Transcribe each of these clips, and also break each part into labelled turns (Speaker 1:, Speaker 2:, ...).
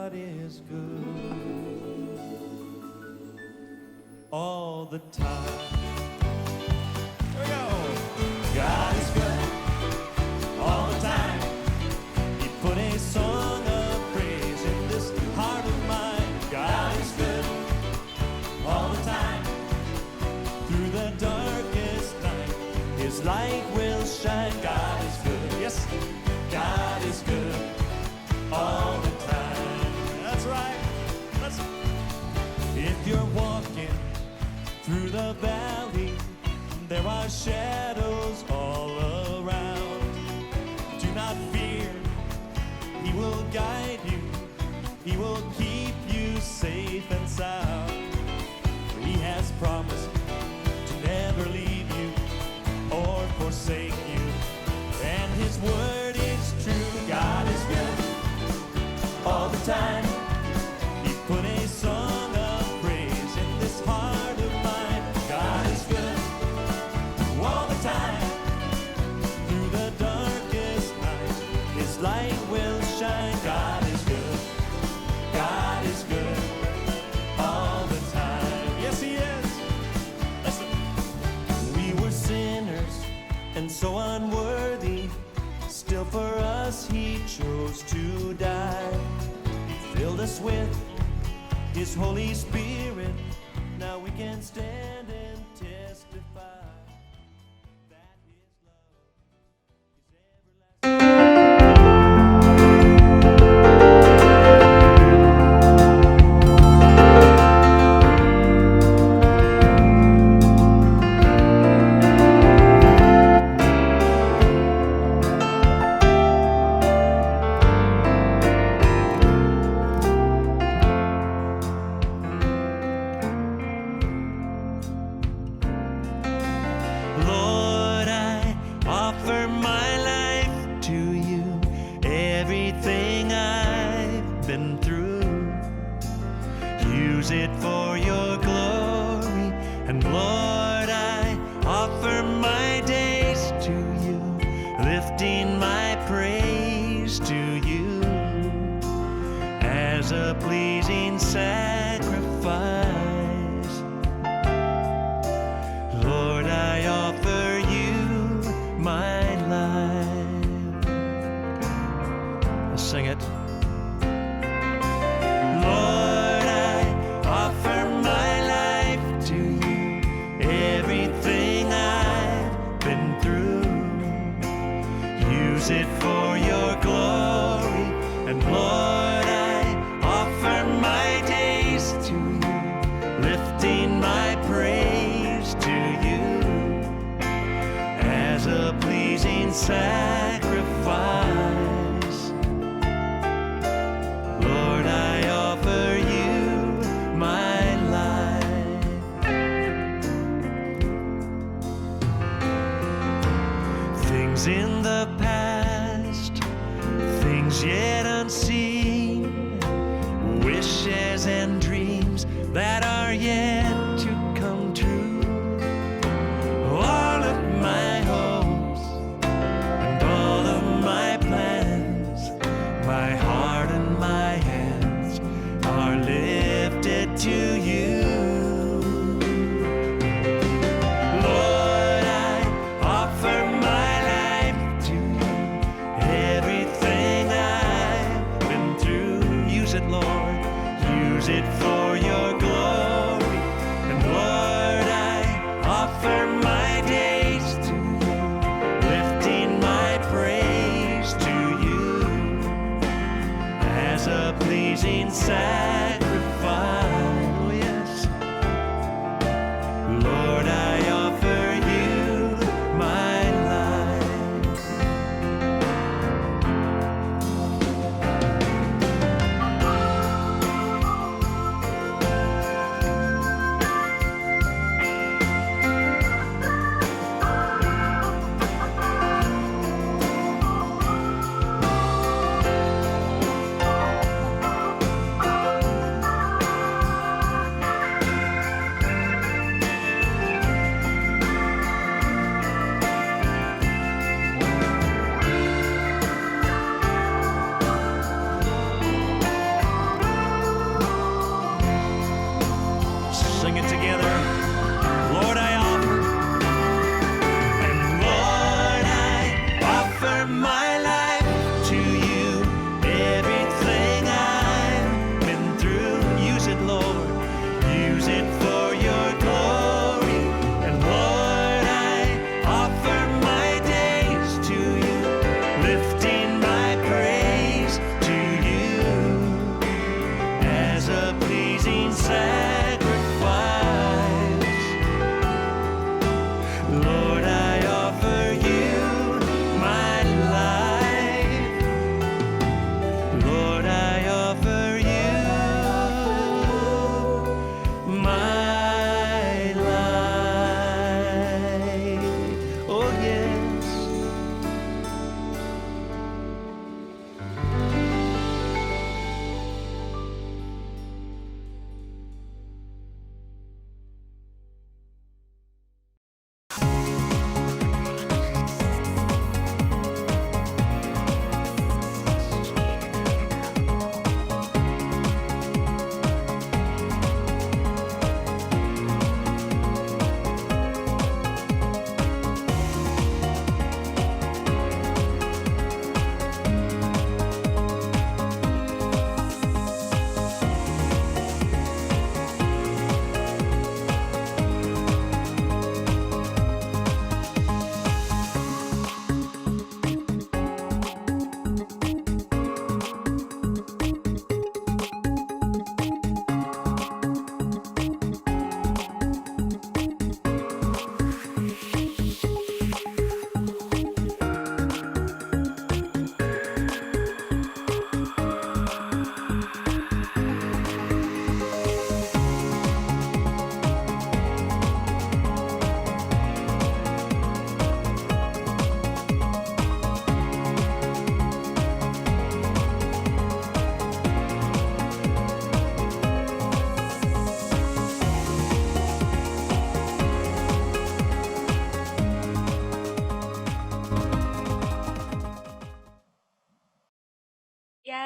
Speaker 1: God is good all the time. Here we go. God is good all the time. He put a song of praise in this heart of mine. God is good all the time. Through the darkest night, His light will shine. God is good. Yes, God is good all the time. That's right. If you're walking through the valley, there are shadows all around. Do not fear. He will guide you. He will keep you safe and sound. For He has promised to never leave you or forsake you. And His word is true. God is good all the time. He put a song of praise in this heart of mine. God is good all the time. Through the darkest night, His light will shine. God is good. God is good all the time. Yes, He is. Listen. We were sinners and so unworthy. Still for us He chose to die. He filled us with His Holy Spirit. Now we can stand and testify that His love is everlasting. Lord, I offer my life to you, everything I've been through. Use it for your glory, and Lord, I offer my days to you, lifting my praise to you as a pleasing sacrifice. Lord, I offer you my life. Let's sing it. Lord, I offer my life to you, everything I've been through. Use it for your glory, and Lord, I offer my days to you, lifting my praise to you as a pleasing sacrifice. Lord, I offer you my life. Things in the past, things yet unseen, wishes and dreams that are yet to come true. All of my hopes and all of my plans, my heart and my hands are lifted to you. Lord, I offer my life to you, everything I've been through. Use it, Lord, use it for your glory. And Lord, I offer my days to you, lifting my praise to you as a pleasing sacrifice. Oh, yes. Lord, I offer you my life.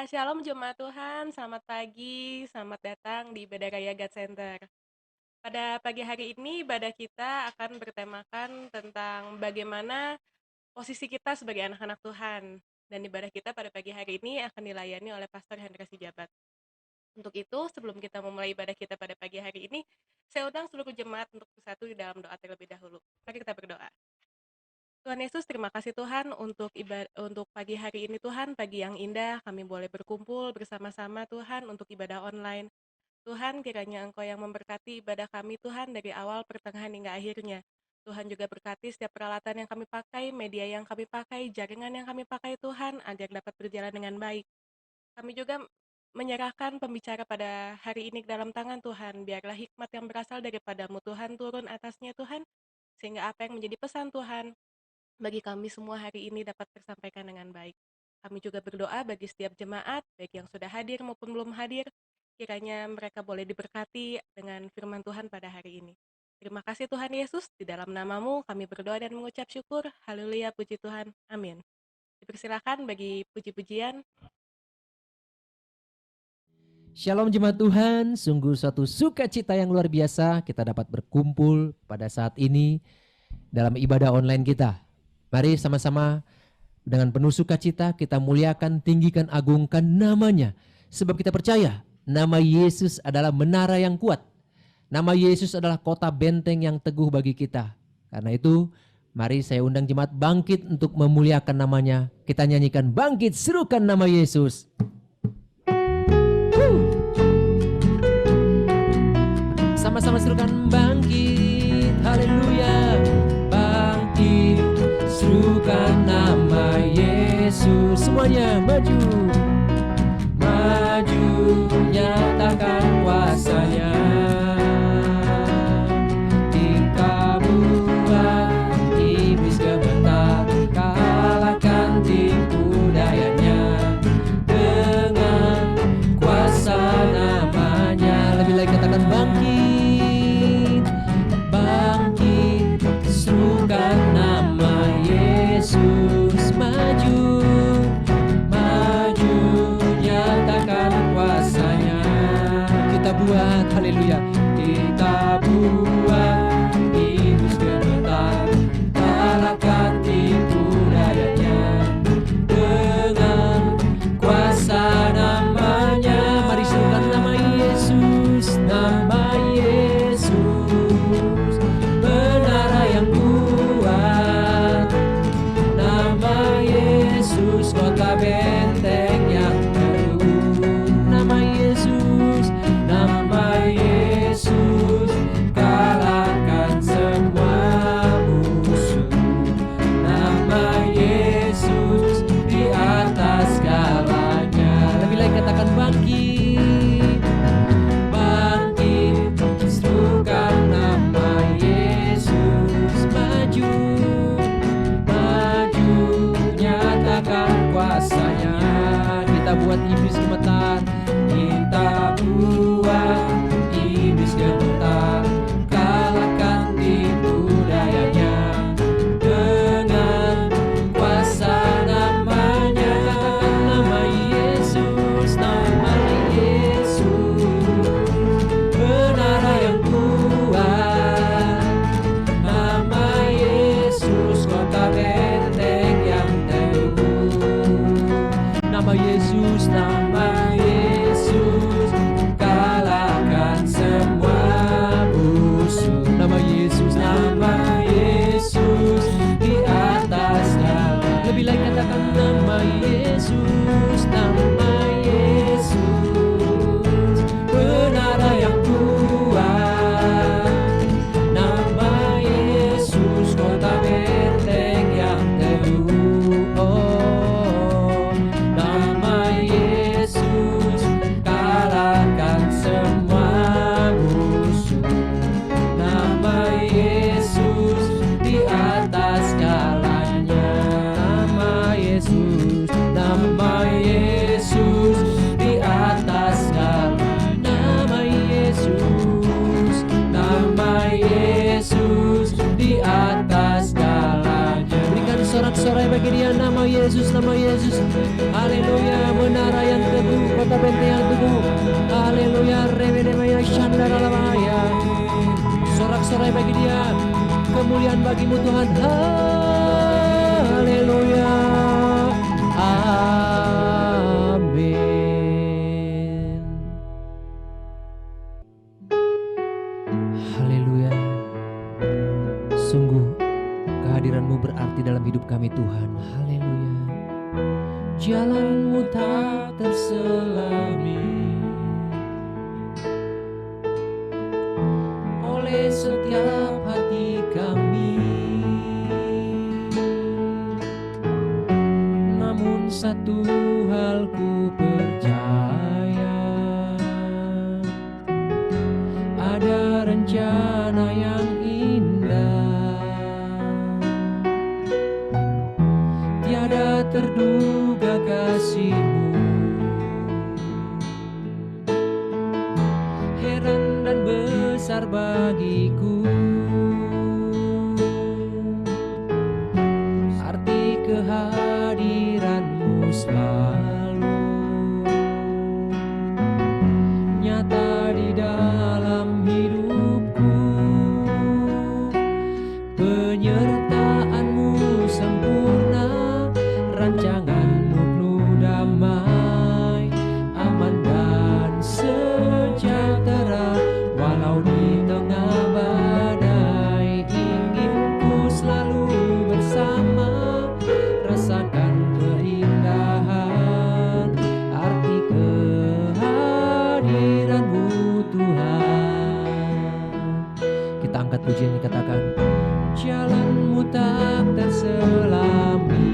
Speaker 2: Shalom Jemaat Tuhan, selamat pagi, selamat datang di Ibadah Raya God Center. Pada pagi hari ini ibadah kita akan bertemakan tentang bagaimana posisi kita sebagai anak-anak Tuhan. Dan ibadah kita pada pagi hari ini akan dilayani oleh Pastor Hendra Sijabat. Untuk itu, sebelum kita memulai ibadah kita pada pagi hari ini, saya undang seluruh jemaat untuk bersatu di dalam doa terlebih dahulu. Mari kita berdoa. Tuhan Yesus, terima kasih Tuhan untuk pagi hari ini Tuhan, pagi yang indah, kami boleh berkumpul bersama-sama Tuhan untuk ibadah online. Tuhan, kiranya Engkau yang memberkati ibadah kami Tuhan dari awal, pertengahan hingga akhirnya. Tuhan juga berkati setiap peralatan yang kami pakai, media yang kami pakai, jaringan yang kami pakai Tuhan, agar dapat berjalan dengan baik. Kami juga menyerahkan pembicara pada hari ini ke dalam tangan Tuhan, biarlah hikmat yang berasal daripada-Mu Tuhan turun atasnya Tuhan, sehingga apa yang menjadi pesan Tuhan bagi kami semua hari ini dapat tersampaikan dengan baik. Kami juga berdoa bagi setiap jemaat, baik yang sudah hadir maupun belum hadir, kiranya mereka boleh diberkati dengan firman Tuhan pada hari ini. Terima kasih Tuhan Yesus, di dalam nama-Mu kami berdoa dan mengucap syukur. Haleluya, puji Tuhan. Amin. Dipersilakan bagi puji-pujian.
Speaker 3: Shalom jemaat Tuhan, sungguh suatu sukacita yang luar biasa kita dapat berkumpul pada saat ini dalam ibadah online kita. Mari sama-sama dengan penuh sukacita kita muliakan, tinggikan, agungkan namanya. Sebab kita percaya nama Yesus adalah menara yang kuat. Nama Yesus adalah kota benteng yang teguh bagi kita. Karena itu mari saya undang jemaat bangkit untuk memuliakan namanya. Kita nyanyikan bangkit, serukan nama Yesus. Sama-sama serukan bangkit, haleluya. Bangkit, serukan nama Yesus. Semuanya maju, maju, nyatakan kuasanya. Tingkah buat iblis gemetar, kalahkan tipu dayanya dengan kuasa namanya. Lebih lagi katakan bangkit, bangkit, serukan nama Yesus. Maju, maju, nyatakan kuasanya. Kita buat, haleluya, kita buat iblis gemetar, kalahkan tipu dayanya dengan kuasa namanya. Mari serukan nama Yesus, nama Yesus, menara yang kuat. Nama Yesus, kota benteng yang teguh. Nama Yesus, nama Yesus, kalahkan semua musuh. Nama Yesus di atas segalanya. Lebih lagi katakan bangkit, bangkit, serukan nama Yesus. Maju, maju, nyatakan kuasanya. Kita buat iblis gemetar, kita buat iblis gemetar, kalahkan tipu dayanya dengan kuasa namanya. Katakan nama Yesus, nama Yesus, menara yang kuat. Nama Yesus, kota benteng yang teguh. Nama Yesus, nama Yesus, kalahkan semua musuh. Nama Yesus, nama Yesus, di atas segala. Lebih lagi katakan nama Yesus, nama Yesus, menara yang kuat. Nama Yesus, kota benteng yang teguh. Oh, nama Yesus, kalahkan semua musuh. Nama Yesus di atas segalanya. Nama Yesus, nama Yesus, di atas segalanya. Nama Yesus, nama Yesus, di atas segalanya. Berikan sorak-sorai bagi dia, nama Yesus, nama Yesus. Haleluya, menara yang mahkota benteng yang teguh. Haleluya, rebedemaya shandalalabaya. Sorak-sorai bagi Dia, kemuliaan bagimu Tuhan. Haleluya, amin. Haleluya. Sungguh kehadiran-Mu berarti dalam hidup kami Tuhan. Haleluya. Jalan-Mu tak terselami oleh setiap hati kami. Namun satu hal ku percaya, ada rencana yang indah, tiada terduga kasih-Mu. Heran dan besar bagiku arti kehadiran-Mu selalu nyata di dalam hidupku. Penyertaan-Mu sempurna, rancangan-Mu penuh damai, aman dan sejahtera. Walau di tengah badai, ingin ku selalu bersama, rasakan keindahan arti kehadiran-Mu Tuhan. Kita angkat pujian, katakan, jalan-Mu tak terselami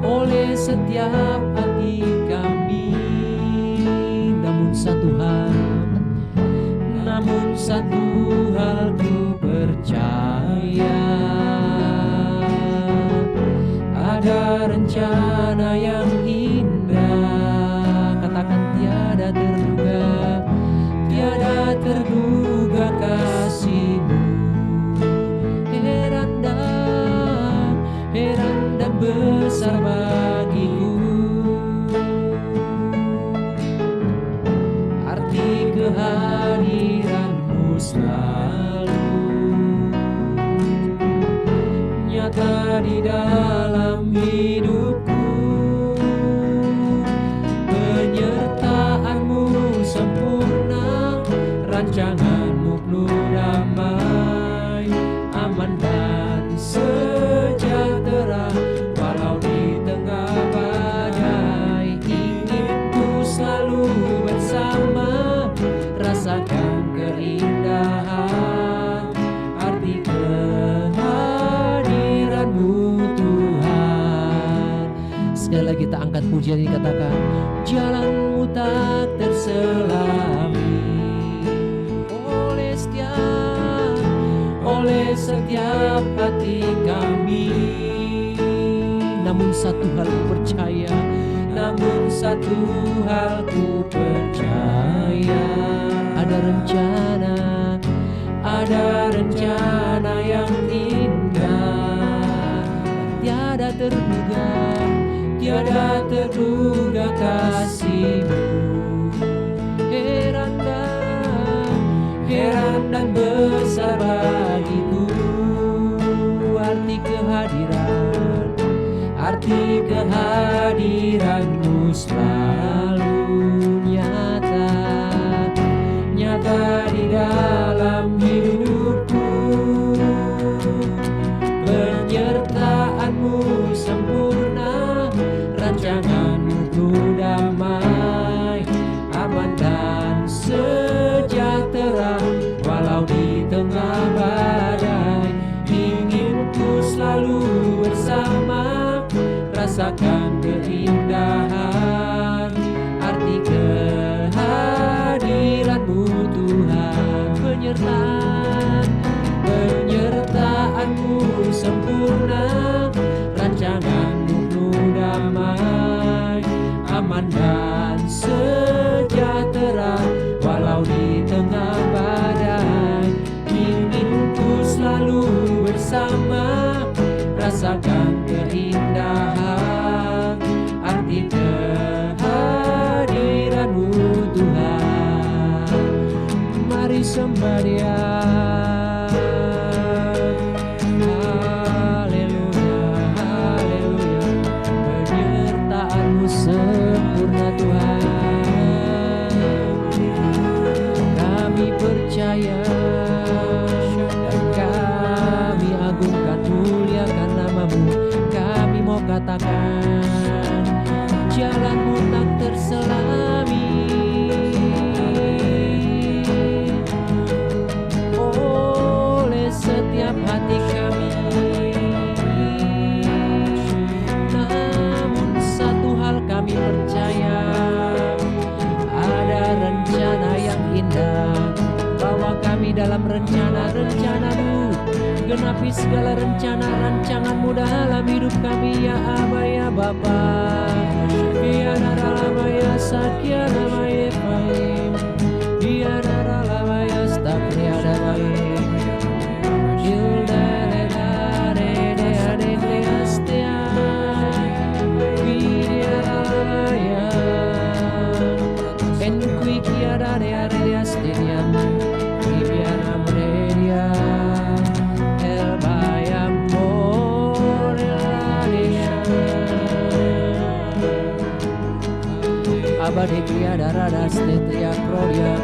Speaker 3: oleh setiap hati kami. Namun satu hal ku percaya, ada rencana yang indah. Katakan, tiada terduga kasih-Mu. Heran dan besar bagiku arti kehadiran-Mu selalu nyata di dalam hidupku. Penyertaan-Mu sempurna, rancangan-Mu penuh damai, aman dan sejahtera. Walau di tengah badai, ingin ku selalu bersama, rasakan keindahan arti kehadiran-Mu Tuhan. Sekali lagi kita angkat pujian ini, katakan, jalan-Mu tak terselami oleh setiap hati kami. Namun satu hal ku percaya, ada rencana yang indah, tiada terduga kasih-Mu. Heran dan besar bagiku arti kehadiran-Mu selalu nyata di dalam hidupku. Penyertaan-Mu sempurna, rancangan-Mu penuh damai, aman dan sejahtera. Walau di tengah badai, ingin ku selalu bersama, rasakan keindahan arti kehadiran-Mu Tuhan. Penyertaan-Mu sempurna, rancangan-Mu penuh damai, aman dan sejahtera. Walau di tengah badai, ingin ku selalu bersama, rasakan keindahan sembah Dia. Haleluya, haleluya, penyertaan-Mu sempurna Tuhan. Kami percaya dan kami agungkan, muliakan nama-Mu. Kami mau katakan, jalan-Mu tak terselami oleh setiap hati kami. Namun satu hal kami percaya, ada rencana yang indah. Bawa kami dalam rencana-rencana-Mu, genapi segala rencana rancangan-Mu dalam hidup kami, ya Aba ya Bapa. Ya Naralama ya Satya Nama Efraim, Ya Naralama ya Stakriya Damaim, Hilda Lenare de Adende Astia, Vidya Ralaya, Enquikia Dare Adende Astinia, Viviana Morelia, Elbaya Morelia, Abade Kriada Radas Tetria Gloria,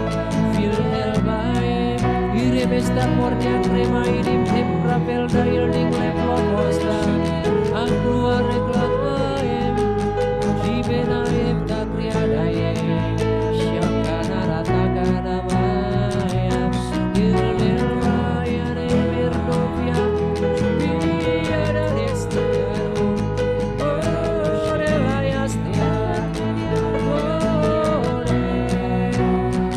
Speaker 3: Fil Elbae, Irebesta Mordia Crema Idim Empravel Dailing Leploposta, Angrua Reklamaem, Dibenaem Takriadaem, Syakana Ratakana Maya, Ildelraya Remerdovia, Viada Destiano, Orelaya Stian,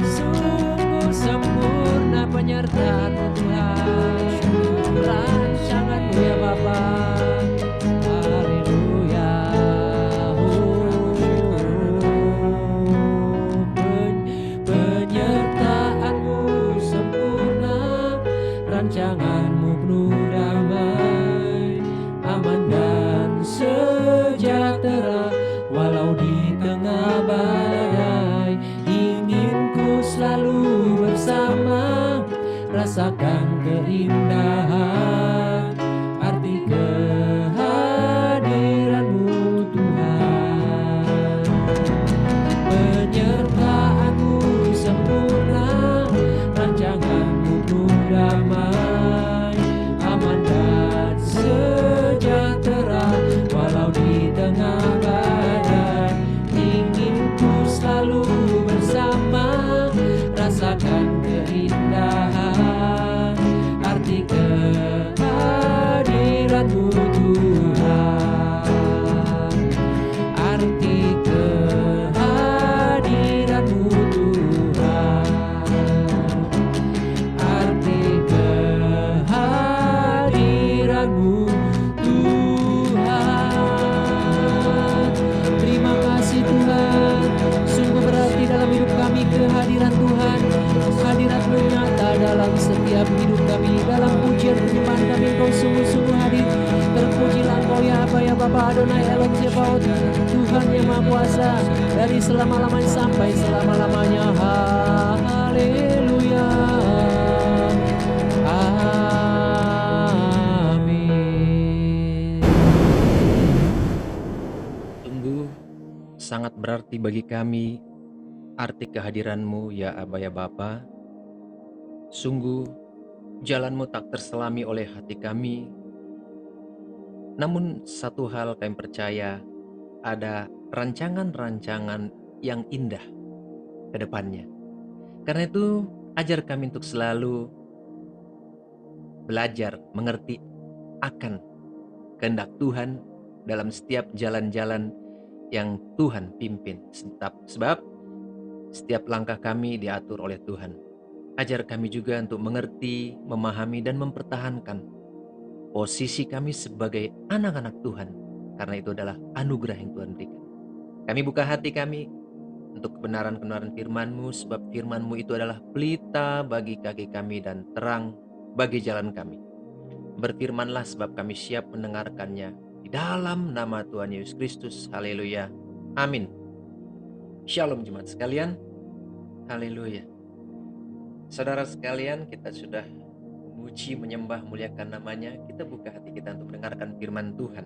Speaker 3: sungguh sempurna penyertaan-Mu Tuhan, rancangan-Mu ya Bapa. Haleluya. Penyertaan-Mu sempurna, rancangan-Mu penuh damai, aman dan sejahtera. Walau di tengah badai, ingin ku selalu bersama, rasakan keindahan arti kehadiran-Mu Tuhan. Penyertaan-Mu sempurna, rancangan-Mu penuh damai, aman dan sejahtera. Walau di tengah badai, ingin ku selalu bersama, rasakan keindahan arti kehadiran-Mu Tuhan. Arti kehadiran-Mu Tuhan. Arti kehadiran-Mu Tuhan. Terima kasih Tuhan, sungguh berarti dalam hidup kami kehadiran Tuhan. Hadirat-Mu nyata dalam setiap hidup kami. Dalam pujian penyembahan kami Engkau sungguh-sungguh hadir. Terpujilah Engkau ya Aba ya Bapa Adonai Elok Zebaot, Tuhan yang Maha Kuasa, dari selama-lamanya sampai selama-lamanya. Haleluya. Amin. Sungguh sangat berarti bagi kami arti kehadiran-Mu ya Aba ya Bapa. Sungguh jalan-Mu tak terselami oleh hati kami. Namun satu hal kami percaya, ada rancangan-rancangan yang indah ke depannya. Karena itu ajar kami untuk selalu belajar mengerti akan kehendak Tuhan dalam setiap jalan-jalan yang Tuhan pimpin. Sebab setiap langkah kami diatur oleh Tuhan. Ajar kami juga untuk mengerti, memahami, dan mempertahankan posisi kami sebagai anak-anak Tuhan. Karena itu adalah anugerah yang Tuhan berikan. Kami buka hati kami untuk kebenaran-kebenaran firman-Mu, sebab firman-Mu itu adalah pelita bagi kaki kami dan terang bagi jalan kami. Berfirmanlah sebab kami siap mendengarkannya. Di dalam nama Tuhan Yesus Kristus. Haleluya. Amin. Shalom jemaat sekalian. Haleluya. Saudara sekalian, kita sudah memuji, menyembah, muliakan namanya. Kita buka hati kita untuk mendengarkan firman Tuhan.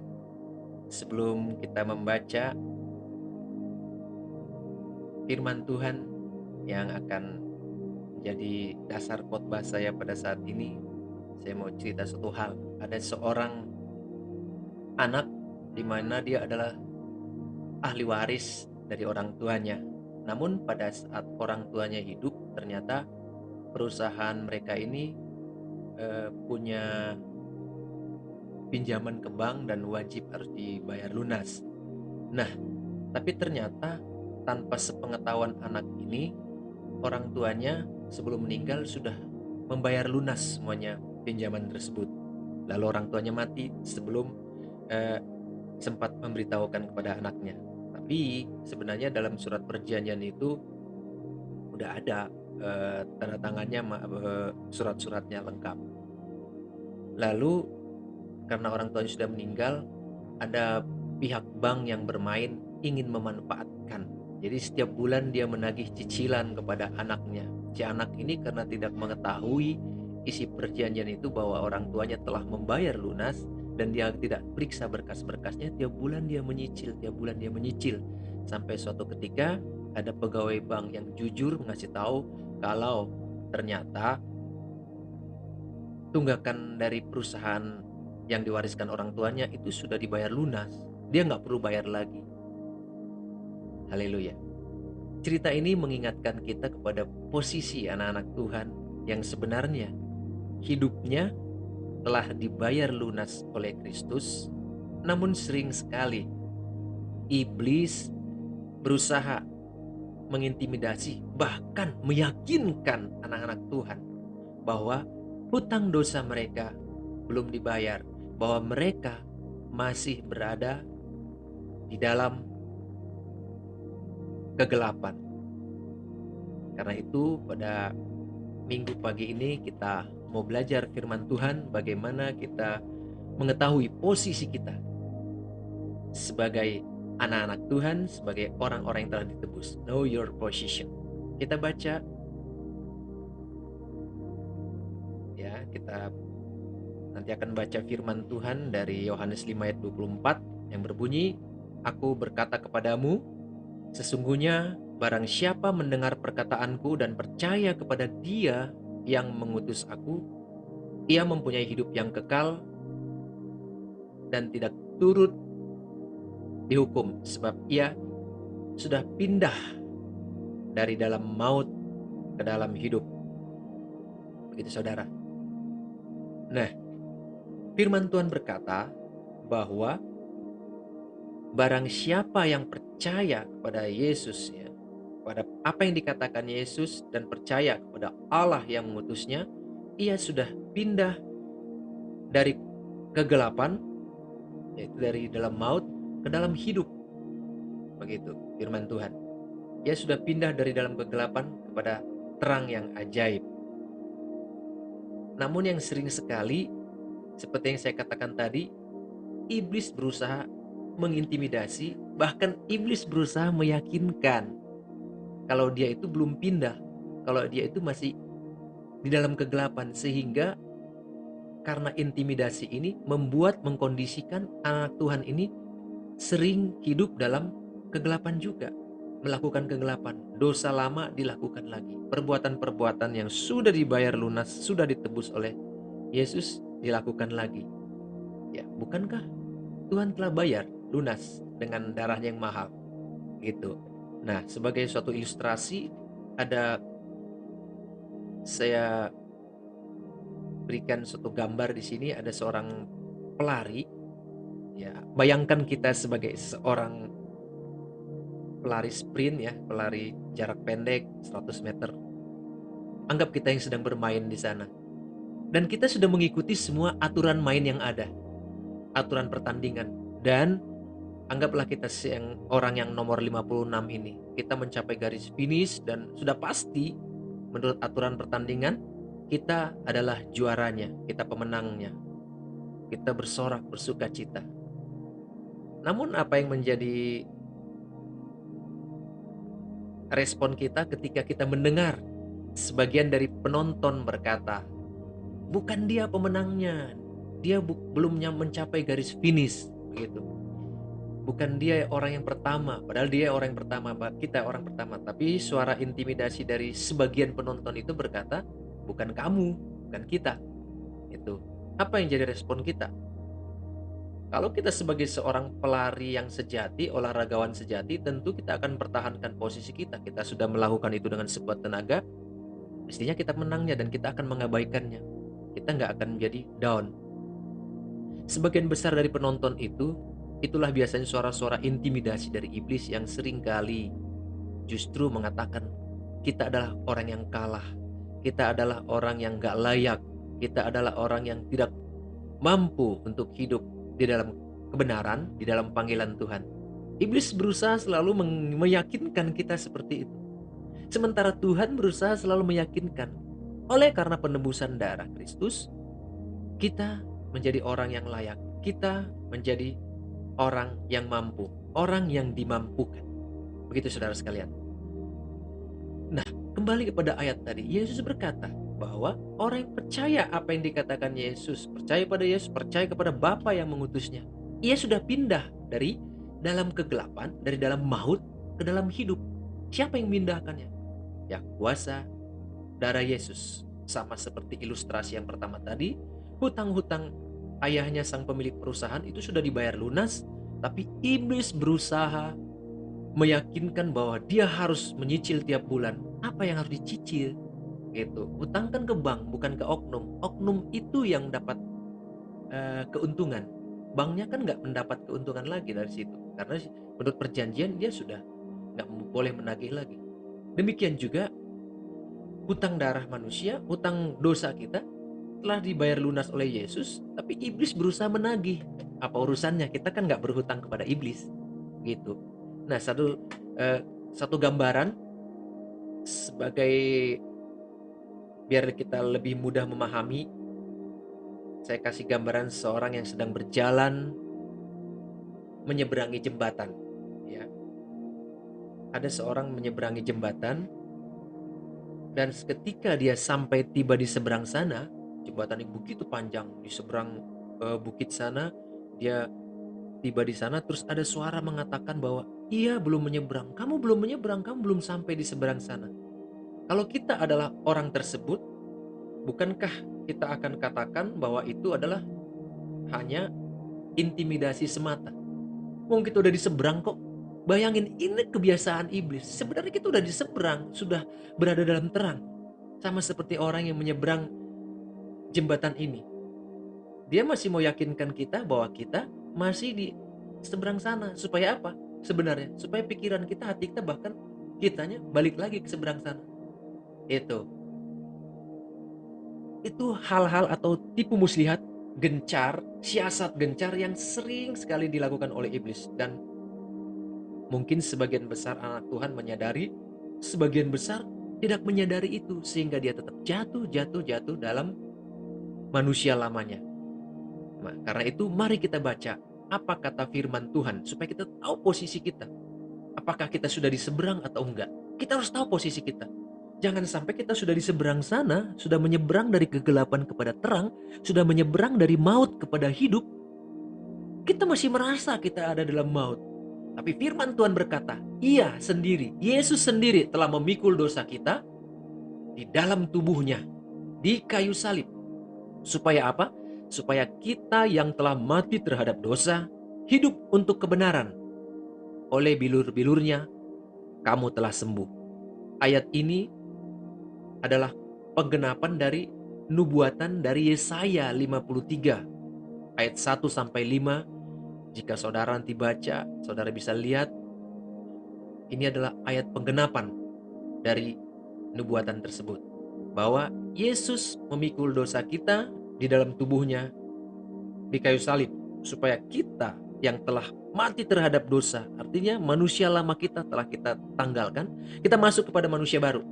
Speaker 3: Sebelum kita membaca firman Tuhan yang akan menjadi dasar khotbah saya pada saat ini, saya mau cerita satu hal. Ada seorang anak di mana dia adalah ahli waris dari orang tuanya. Namun pada saat orang tuanya hidup, ternyata perusahaan mereka ini punya pinjaman ke bank dan wajib harus dibayar lunas. Nah, tapi ternyata tanpa sepengetahuan anak ini, orang tuanya sebelum meninggal sudah membayar lunas semuanya pinjaman tersebut. Lalu orang tuanya mati sebelum sempat memberitahukan kepada anaknya. Tapi sebenarnya dalam surat perjanjian itu udah ada tanda tangannya, surat-suratnya lengkap. Lalu karena orang tuanya sudah meninggal, ada pihak bank yang bermain ingin memanfaatkan. Jadi setiap bulan dia menagih cicilan kepada anaknya. Si anak ini karena tidak mengetahui isi perjanjian itu bahwa orang tuanya telah membayar lunas dan dia tidak periksa berkas-berkasnya, tiap bulan dia menyicil. Sampai suatu ketika ada pegawai bank yang jujur mengasih tahu kalau ternyata tunggakan dari perusahaan yang diwariskan orang tuanya itu sudah dibayar lunas. Dia nggak perlu bayar lagi. Haleluya. Cerita ini mengingatkan kita kepada posisi anak-anak Tuhan yang sebenarnya hidupnya telah dibayar lunas oleh Kristus, namun sering sekali iblis berusaha mengintimidasi, bahkan meyakinkan anak-anak Tuhan bahwa hutang dosa mereka belum dibayar, bahwa mereka masih berada di dalam kegelapan. Karena itu pada minggu pagi ini kita mau belajar firman Tuhan, bagaimana kita mengetahui posisi kita sebagai anak-anak Tuhan, sebagai orang-orang yang telah ditebus. Know your position. Kita baca ya, kita nanti akan baca firman Tuhan dari Yohanes 5 ayat 24 yang berbunyi, "Aku berkata kepadamu, sesungguhnya barang siapa mendengar perkataanku dan percaya kepada Dia yang mengutus aku, ia mempunyai hidup yang kekal dan tidak turut dihukum, sebab ia sudah pindah dari dalam maut ke dalam hidup." Begitu saudara. Nah, firman Tuhan berkata bahwa barang siapa yang percaya kepada Yesus, ya, pada apa yang dikatakan Yesus dan percaya kepada Allah yang mengutusnya, ia sudah pindah dari kegelapan, yaitu dari dalam maut ke dalam hidup. Begitu firman Tuhan. Ia sudah pindah dari dalam kegelapan kepada terang yang ajaib. Namun yang sering sekali, seperti yang saya katakan tadi, iblis berusaha mengintimidasi, bahkan iblis berusaha meyakinkan kalau dia itu belum pindah, kalau dia itu masih di dalam kegelapan, sehingga karena intimidasi ini membuat mengkondisikan anak Tuhan ini sering hidup dalam kegelapan juga, melakukan kegelapan, dosa lama dilakukan lagi, perbuatan-perbuatan yang sudah dibayar lunas, sudah ditebus oleh Yesus dilakukan lagi. Ya, bukankah Tuhan telah bayar lunas dengan darahnya yang mahal? Gitu. Nah, sebagai suatu ilustrasi, saya berikan suatu gambar di sini. Ada seorang pelari. Ya, bayangkan kita sebagai seorang pelari sprint, ya, pelari jarak pendek 100 meter. Anggap kita yang sedang bermain di sana. Dan kita sudah mengikuti semua aturan main yang ada, aturan pertandingan. Dan anggaplah kita orang yang nomor 56 ini. Kita mencapai garis finish dan sudah pasti menurut aturan pertandingan kita adalah juaranya, kita pemenangnya. Kita bersorak, bersuka cita. Namun apa yang menjadi respon kita ketika kita mendengar Sebagian dari penonton berkata, bukan dia pemenangnya, dia belum mencapai garis finish, begitu. Bukan dia orang yang pertama, padahal dia orang yang pertama, kita orang pertama. Tapi suara intimidasi dari sebagian penonton itu berkata, bukan kamu, bukan kita. Itu. Apa yang jadi respon kita? Kalau kita sebagai seorang pelari yang sejati, olahragawan sejati, tentu kita akan pertahankan posisi kita. Kita sudah melakukan itu dengan sekuat tenaga, mestinya kita menangnya dan kita akan mengabaikannya. Kita nggak akan menjadi down. Sebagian besar dari penonton itu, itulah biasanya suara-suara intimidasi dari iblis yang seringkali justru mengatakan kita adalah orang yang kalah, kita adalah orang yang gak layak, kita adalah orang yang tidak mampu untuk hidup di dalam kebenaran, di dalam panggilan Tuhan. Iblis berusaha selalu meyakinkan kita seperti itu. Sementara Tuhan berusaha selalu meyakinkan, oleh karena penebusan darah Kristus, kita menjadi orang yang layak, kita menjadi orang yang mampu, orang yang dimampukan. Begitu saudara sekalian. Nah, kembali kepada ayat tadi, Yesus berkata bahwa orang yang percaya apa yang dikatakan Yesus, percaya pada Yesus, percaya kepada Bapa yang mengutusnya, ia sudah pindah dari dalam kegelapan, dari dalam maut ke dalam hidup. Siapa yang memindahkannya? Ya, kuasa darah Yesus. Sama seperti ilustrasi yang pertama tadi, hutang-hutang ayahnya sang pemilik perusahaan itu sudah dibayar lunas, tapi iblis berusaha meyakinkan bahwa dia harus menyicil tiap bulan. Apa yang harus dicicil? Gitu. Hutangkan ke bank, bukan ke oknum. Oknum itu yang dapat keuntungan. Banknya kan nggak mendapat keuntungan lagi dari situ, karena menurut perjanjian dia sudah nggak boleh menagih lagi. Demikian juga hutang darah manusia, hutang dosa kita telah dibayar lunas oleh Yesus, tapi iblis berusaha menagih. Apa urusannya? Kita kan nggak berhutang kepada iblis, gitu. Nah, satu gambaran sebagai biar kita lebih mudah memahami, saya kasih gambaran seorang yang sedang berjalan menyeberangi jembatan. Ya, ada seorang menyeberangi jembatan, dan ketika dia sampai tiba di seberang sana, jembatan yang begitu panjang di seberang bukit sana, dia tiba di sana, terus ada suara mengatakan bahwa ia belum menyeberang, kamu belum menyeberang, kamu belum sampai di seberang sana. Kalau kita adalah orang tersebut, bukankah kita akan katakan bahwa itu adalah hanya intimidasi semata? Mungkin kita udah di seberang kok. Bayangin, ini kebiasaan iblis. Sebenarnya kita udah di seberang, sudah berada dalam terang. Sama seperti orang yang menyeberang jembatan ini. Dia masih mau yakinkan kita bahwa kita masih di seberang sana. Supaya apa? Sebenarnya supaya pikiran kita, hati kita, bahkan kitanya balik lagi ke seberang sana. Itu hal-hal atau tipu muslihat, gencar, siasat gencar yang sering sekali dilakukan oleh iblis. Dan mungkin sebagian besar anak Tuhan menyadari, sebagian besar tidak menyadari itu, sehingga dia tetap jatuh dalam manusia lamanya. Nah, karena itu mari kita baca apa kata firman Tuhan supaya kita tahu posisi kita. Apakah kita sudah di seberang atau enggak? Kita harus tahu posisi kita. Jangan sampai kita sudah di seberang sana, sudah menyeberang dari kegelapan kepada terang, sudah menyeberang dari maut kepada hidup. Kita masih merasa kita ada dalam maut. Tapi firman Tuhan berkata, Ia sendiri, Yesus sendiri telah memikul dosa kita di dalam tubuhnya, di kayu salib. Supaya apa? Supaya kita yang telah mati terhadap dosa, hidup untuk kebenaran. Oleh bilur-bilurnya, kamu telah sembuh. Ayat ini adalah penggenapan dari nubuatan dari Yesaya 53, ayat 1-5. Jika saudara nanti baca, saudara bisa lihat, ini adalah ayat penggenapan dari nubuatan tersebut. Bahwa Yesus memikul dosa kita di dalam tubuhnya di kayu salib, supaya kita yang telah mati terhadap dosa, artinya manusia lama kita telah kita tanggalkan, kita masuk kepada manusia baru.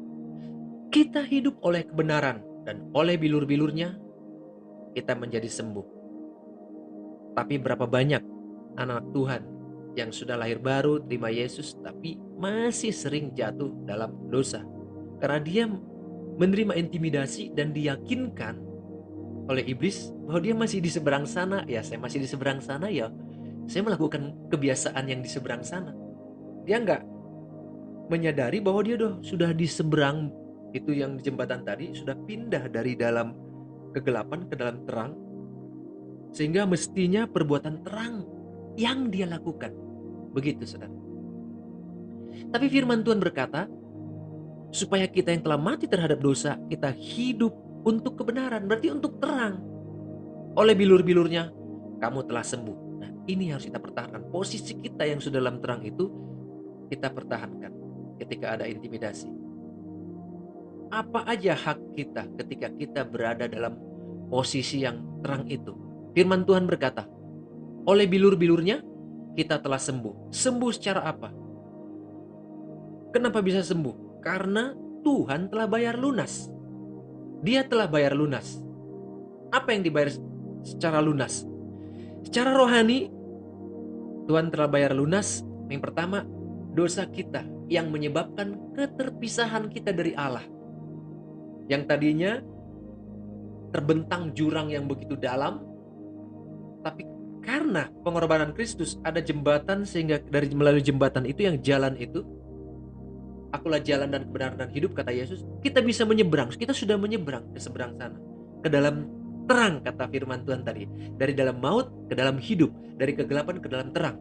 Speaker 3: Kita hidup oleh kebenaran, dan oleh bilur-bilurnya kita menjadi sembuh. Tapi berapa banyak anak Tuhan yang sudah lahir baru, terima Yesus, tapi masih sering jatuh dalam dosa, karena dia menerima intimidasi dan diyakinkan oleh iblis bahwa dia masih di seberang sana. Ya, saya masih di seberang sana, ya saya melakukan kebiasaan yang di seberang sana. Dia nggak menyadari bahwa dia sudah di seberang itu, yang di jembatan tadi, sudah pindah dari dalam kegelapan ke dalam terang, sehingga mestinya perbuatan terang yang dia lakukan. Begitu, saudara. Tapi firman Tuhan berkata, supaya kita yang telah mati terhadap dosa, kita hidup untuk kebenaran, berarti untuk terang. Oleh bilur-bilurnya, kamu telah sembuh. Nah, ini harus kita pertahankan. Posisi kita yang sudah dalam terang itu, kita pertahankan ketika ada intimidasi. Apa aja hak kita ketika kita berada dalam posisi yang terang itu? Firman Tuhan berkata, oleh bilur-bilurnya, kita telah sembuh. Sembuh secara apa? Kenapa bisa sembuh? Karena Tuhan telah bayar lunas. Dia telah bayar lunas. Apa yang dibayar secara lunas? Secara rohani, Tuhan telah bayar lunas. Yang pertama, dosa kita yang menyebabkan keterpisahan kita dari Allah. Yang tadinya terbentang jurang yang begitu dalam, tapi karena pengorbanan Kristus ada jembatan, sehingga dari melalui jembatan itu, yang jalan itu, akulah jalan dan kebenaran dan hidup, kata Yesus, kita bisa menyeberang. Kita sudah menyeberang ke seberang sana, ke dalam terang, kata firman Tuhan tadi. Dari dalam maut ke dalam hidup, dari kegelapan ke dalam terang.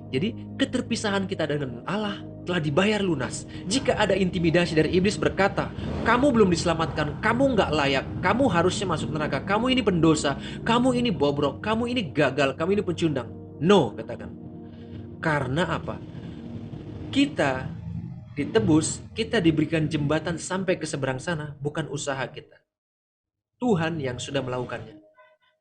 Speaker 3: Jadi keterpisahan kita dengan Allah telah dibayar lunas. Jika ada intimidasi dari iblis berkata, kamu belum diselamatkan, kamu nggak layak, kamu harusnya masuk neraka, kamu ini pendosa, kamu ini bobrok, kamu ini gagal, kamu ini pecundang. No, katakan. Karena apa? Kita ditebus, kita diberikan jembatan sampai ke seberang sana, bukan usaha kita. Tuhan yang sudah melakukannya.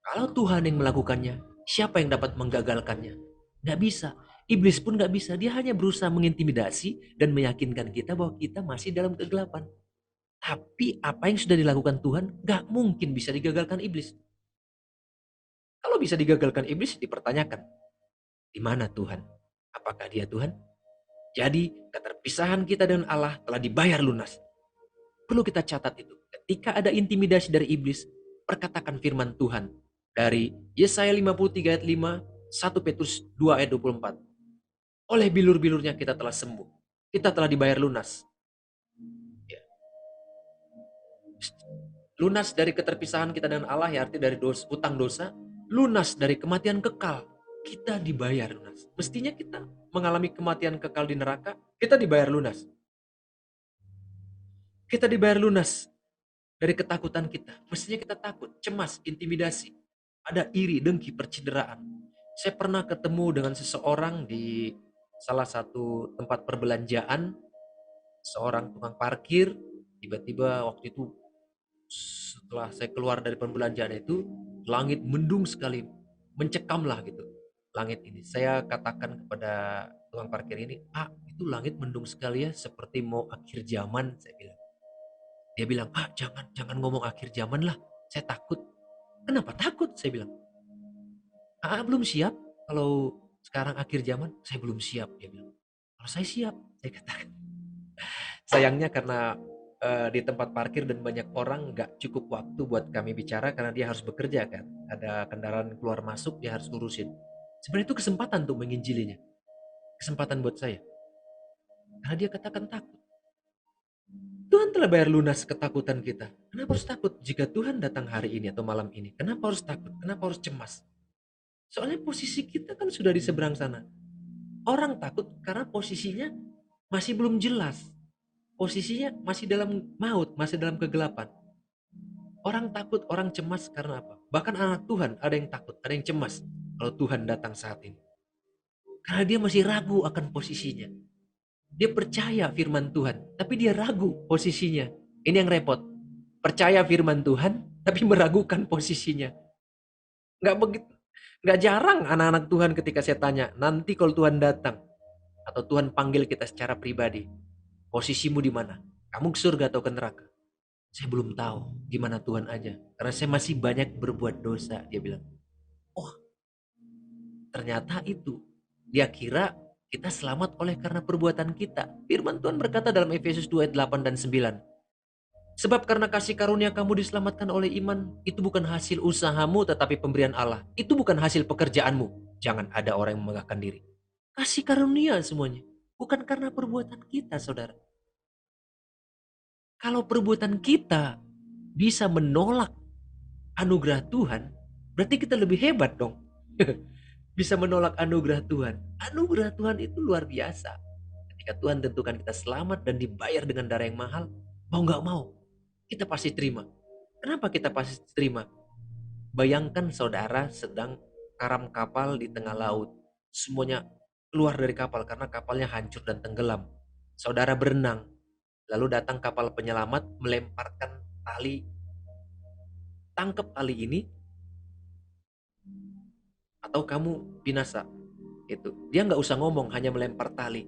Speaker 3: Kalau Tuhan yang melakukannya, siapa yang dapat menggagalkannya? Nggak bisa. Iblis pun nggak bisa. Dia hanya berusaha mengintimidasi dan meyakinkan kita bahwa kita masih dalam kegelapan. Tapi apa yang sudah dilakukan Tuhan nggak mungkin bisa digagalkan iblis. Kalau bisa digagalkan iblis, dipertanyakan, di mana Tuhan? Apakah Dia Tuhan? Jadi keterpisahan kita dengan Allah telah dibayar lunas. Perlu kita catat itu. Ketika ada intimidasi dari iblis, perkatakan firman Tuhan dari Yesaya 53 ayat 5, 1 Petrus 2 ayat 24. Oleh bilur-bilurnya kita telah sembuh. Kita telah dibayar lunas. Ya. Lunas dari keterpisahan kita dengan Allah, ya arti dari utang dosa. Lunas dari kematian kekal. Kita dibayar lunas. Mestinya kita mengalami kematian kekal di neraka, kita dibayar lunas. Kita dibayar lunas dari ketakutan kita. Mestinya kita takut, cemas, intimidasi. Ada iri, dengki, percideraan. Saya pernah ketemu dengan seseorang di salah satu tempat perbelanjaan, seorang tukang parkir. Tiba-tiba waktu itu setelah saya keluar dari perbelanjaan itu, langit mendung sekali, mencekamlah gitu langit ini. Saya katakan kepada tukang parkir ini, itu langit mendung sekali ya, seperti mau akhir zaman, saya bilang. Dia bilang, jangan ngomong akhir zaman lah, saya takut. Kenapa takut? Saya bilang, belum siap. Kalau sekarang akhir zaman, saya belum siap. Dia bilang, kalau saya siap, saya katakan. Sayangnya karena di tempat parkir dan banyak orang, nggak cukup waktu buat kami bicara karena dia harus bekerja kan. Ada kendaraan keluar masuk, dia harus urusin. Sebenarnya itu kesempatan untuk menginjilinya. Kesempatan buat saya. Karena dia katakan takut. Tuhan telah bayar lunas ketakutan kita. Kenapa harus takut? Jika Tuhan datang hari ini atau malam ini, kenapa harus takut? Kenapa harus cemas? Soalnya posisi kita kan sudah di seberang sana. Orang takut karena posisinya masih belum jelas. Posisinya masih dalam maut, masih dalam kegelapan. Orang takut, orang cemas karena apa? Bahkan anak Tuhan ada yang takut, ada yang cemas kalau Tuhan datang saat ini. Karena dia masih ragu akan posisinya. Dia percaya firman Tuhan, tapi dia ragu posisinya. Ini yang repot. Percaya firman Tuhan, tapi meragukan posisinya. Nggak jarang anak-anak Tuhan ketika saya tanya, nanti kalau Tuhan datang, atau Tuhan panggil kita secara pribadi, posisimu di mana? Kamu ke surga atau ke neraka? Saya belum tahu, gimana Tuhan aja. Karena saya masih banyak berbuat dosa, dia bilang. Oh, ternyata itu. Dia kira kita selamat oleh karena perbuatan kita. Firman Tuhan berkata dalam Efesus 2 ayat 8 dan 9. Sebab karena kasih karunia kamu diselamatkan oleh iman, itu bukan hasil usahamu tetapi pemberian Allah. Itu bukan hasil pekerjaanmu. Jangan ada orang yang memegahkan diri. Kasih karunia semuanya. Bukan karena perbuatan kita, saudara. Kalau perbuatan kita bisa menolak anugerah Tuhan, berarti kita lebih hebat dong. Bisa menolak anugerah Tuhan. Anugerah Tuhan itu luar biasa. Ketika Tuhan tentukan kita selamat dan dibayar dengan darah yang mahal, mau nggak mau, kita pasti terima. Kenapa kita pasti terima? Bayangkan saudara sedang karam kapal di tengah laut. Semuanya keluar dari kapal karena kapalnya hancur dan tenggelam. Saudara berenang, lalu datang kapal penyelamat melemparkan tali. Tangkap tali ini atau kamu binasa. Itu. Dia nggak usah ngomong, hanya melempar tali.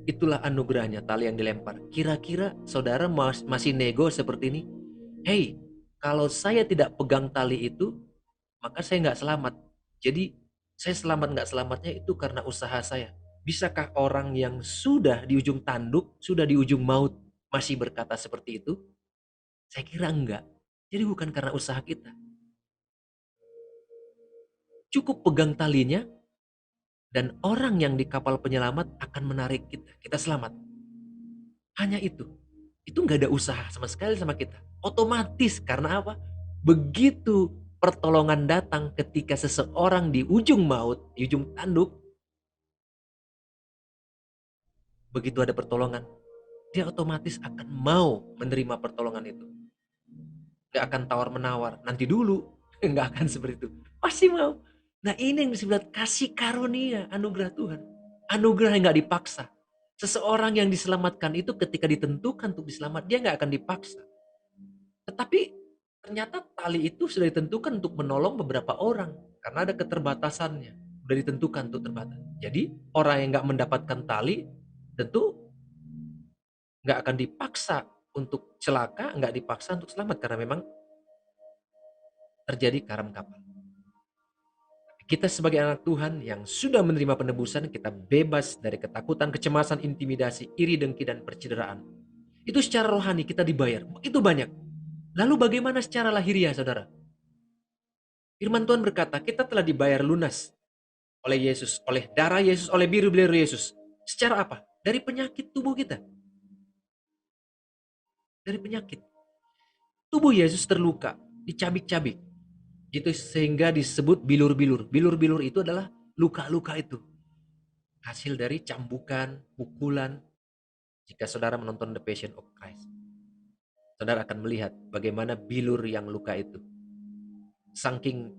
Speaker 3: Itulah anugerahnya, tali yang dilempar. Kira-kira saudara masih nego seperti ini? Hey, kalau saya tidak pegang tali itu, maka saya nggak selamat. Jadi saya selamat nggak selamatnya itu karena usaha saya. Bisakah orang yang sudah di ujung tanduk, sudah di ujung maut, masih berkata seperti itu? Saya kira enggak. Jadi bukan karena usaha kita. Cukup pegang talinya, dan orang yang di kapal penyelamat akan menarik kita. Kita selamat. Hanya itu. Itu nggak ada usaha sama sekali sama kita. Otomatis karena apa? Begitu pertolongan datang ketika seseorang di ujung maut, di ujung tanduk, begitu ada pertolongan, dia otomatis akan mau menerima pertolongan itu. Nggak akan tawar-menawar, nanti dulu. Nggak akan seperti itu. Pasti mau. Nah ini yang disebut kasih karunia, anugerah Tuhan. Anugerah yang nggak dipaksa. Seseorang yang diselamatkan itu ketika ditentukan untuk diselamat, dia nggak akan dipaksa. Tetapi ternyata tali itu sudah ditentukan untuk menolong beberapa orang. Karena ada keterbatasannya. Sudah ditentukan untuk terbatas. Jadi orang yang nggak mendapatkan tali, tentu nggak akan dipaksa untuk celaka, nggak dipaksa untuk selamat. Karena memang terjadi karam kapal. Kita sebagai anak Tuhan yang sudah menerima penebusan, kita bebas dari ketakutan, kecemasan, intimidasi, iri, dengki, dan percideraan. Itu secara rohani kita dibayar. Begitu banyak. Lalu bagaimana secara lahiriah, saudara? Firman Tuhan berkata, kita telah dibayar lunas oleh Yesus, oleh darah Yesus, oleh biru-biru Yesus. Secara apa? Dari penyakit tubuh kita. Dari penyakit. Tubuh Yesus terluka, dicabik-cabik. Itu sehingga disebut bilur-bilur. Bilur-bilur itu adalah luka-luka itu. Hasil dari cambukan, pukulan. Jika saudara menonton The Passion of Christ, saudara akan melihat bagaimana bilur yang luka itu. Saking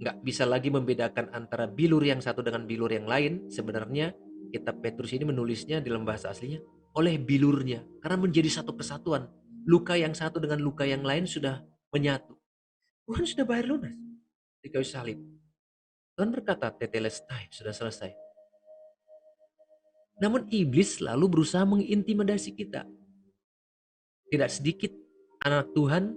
Speaker 3: nggak bisa lagi membedakan antara bilur yang satu dengan bilur yang lain, sebenarnya kitab Petrus ini menulisnya dalam bahasa aslinya oleh bilurnya. Karena menjadi satu kesatuan. Luka yang satu dengan luka yang lain sudah menyatu. Tuhan sudah bayar lunas di kayu salib. Tuhan berkata, tetelestai, sudah selesai. Namun iblis selalu berusaha mengintimidasi kita. Tidak sedikit anak Tuhan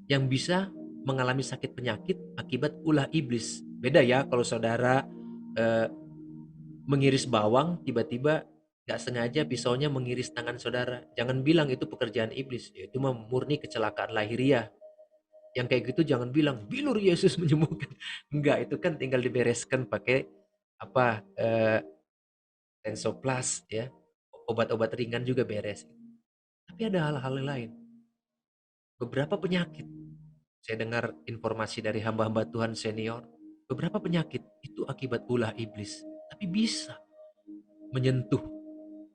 Speaker 3: yang bisa mengalami sakit penyakit akibat ulah iblis. Beda ya kalau saudara mengiris bawang, tiba-tiba gak sengaja pisaunya mengiris tangan saudara. Jangan bilang itu pekerjaan iblis. Itu murni kecelakaan lahiriah. Yang kayak gitu jangan bilang bilur Yesus menyembuhkan. Enggak, itu kan tinggal dibereskan pakai apa Tensoplas ya. Obat-obat ringan juga beres. Tapi ada hal-hal lain. Beberapa penyakit. Saya dengar informasi dari hamba-hamba Tuhan senior. Beberapa penyakit itu akibat ulah iblis. Tapi bisa menyentuh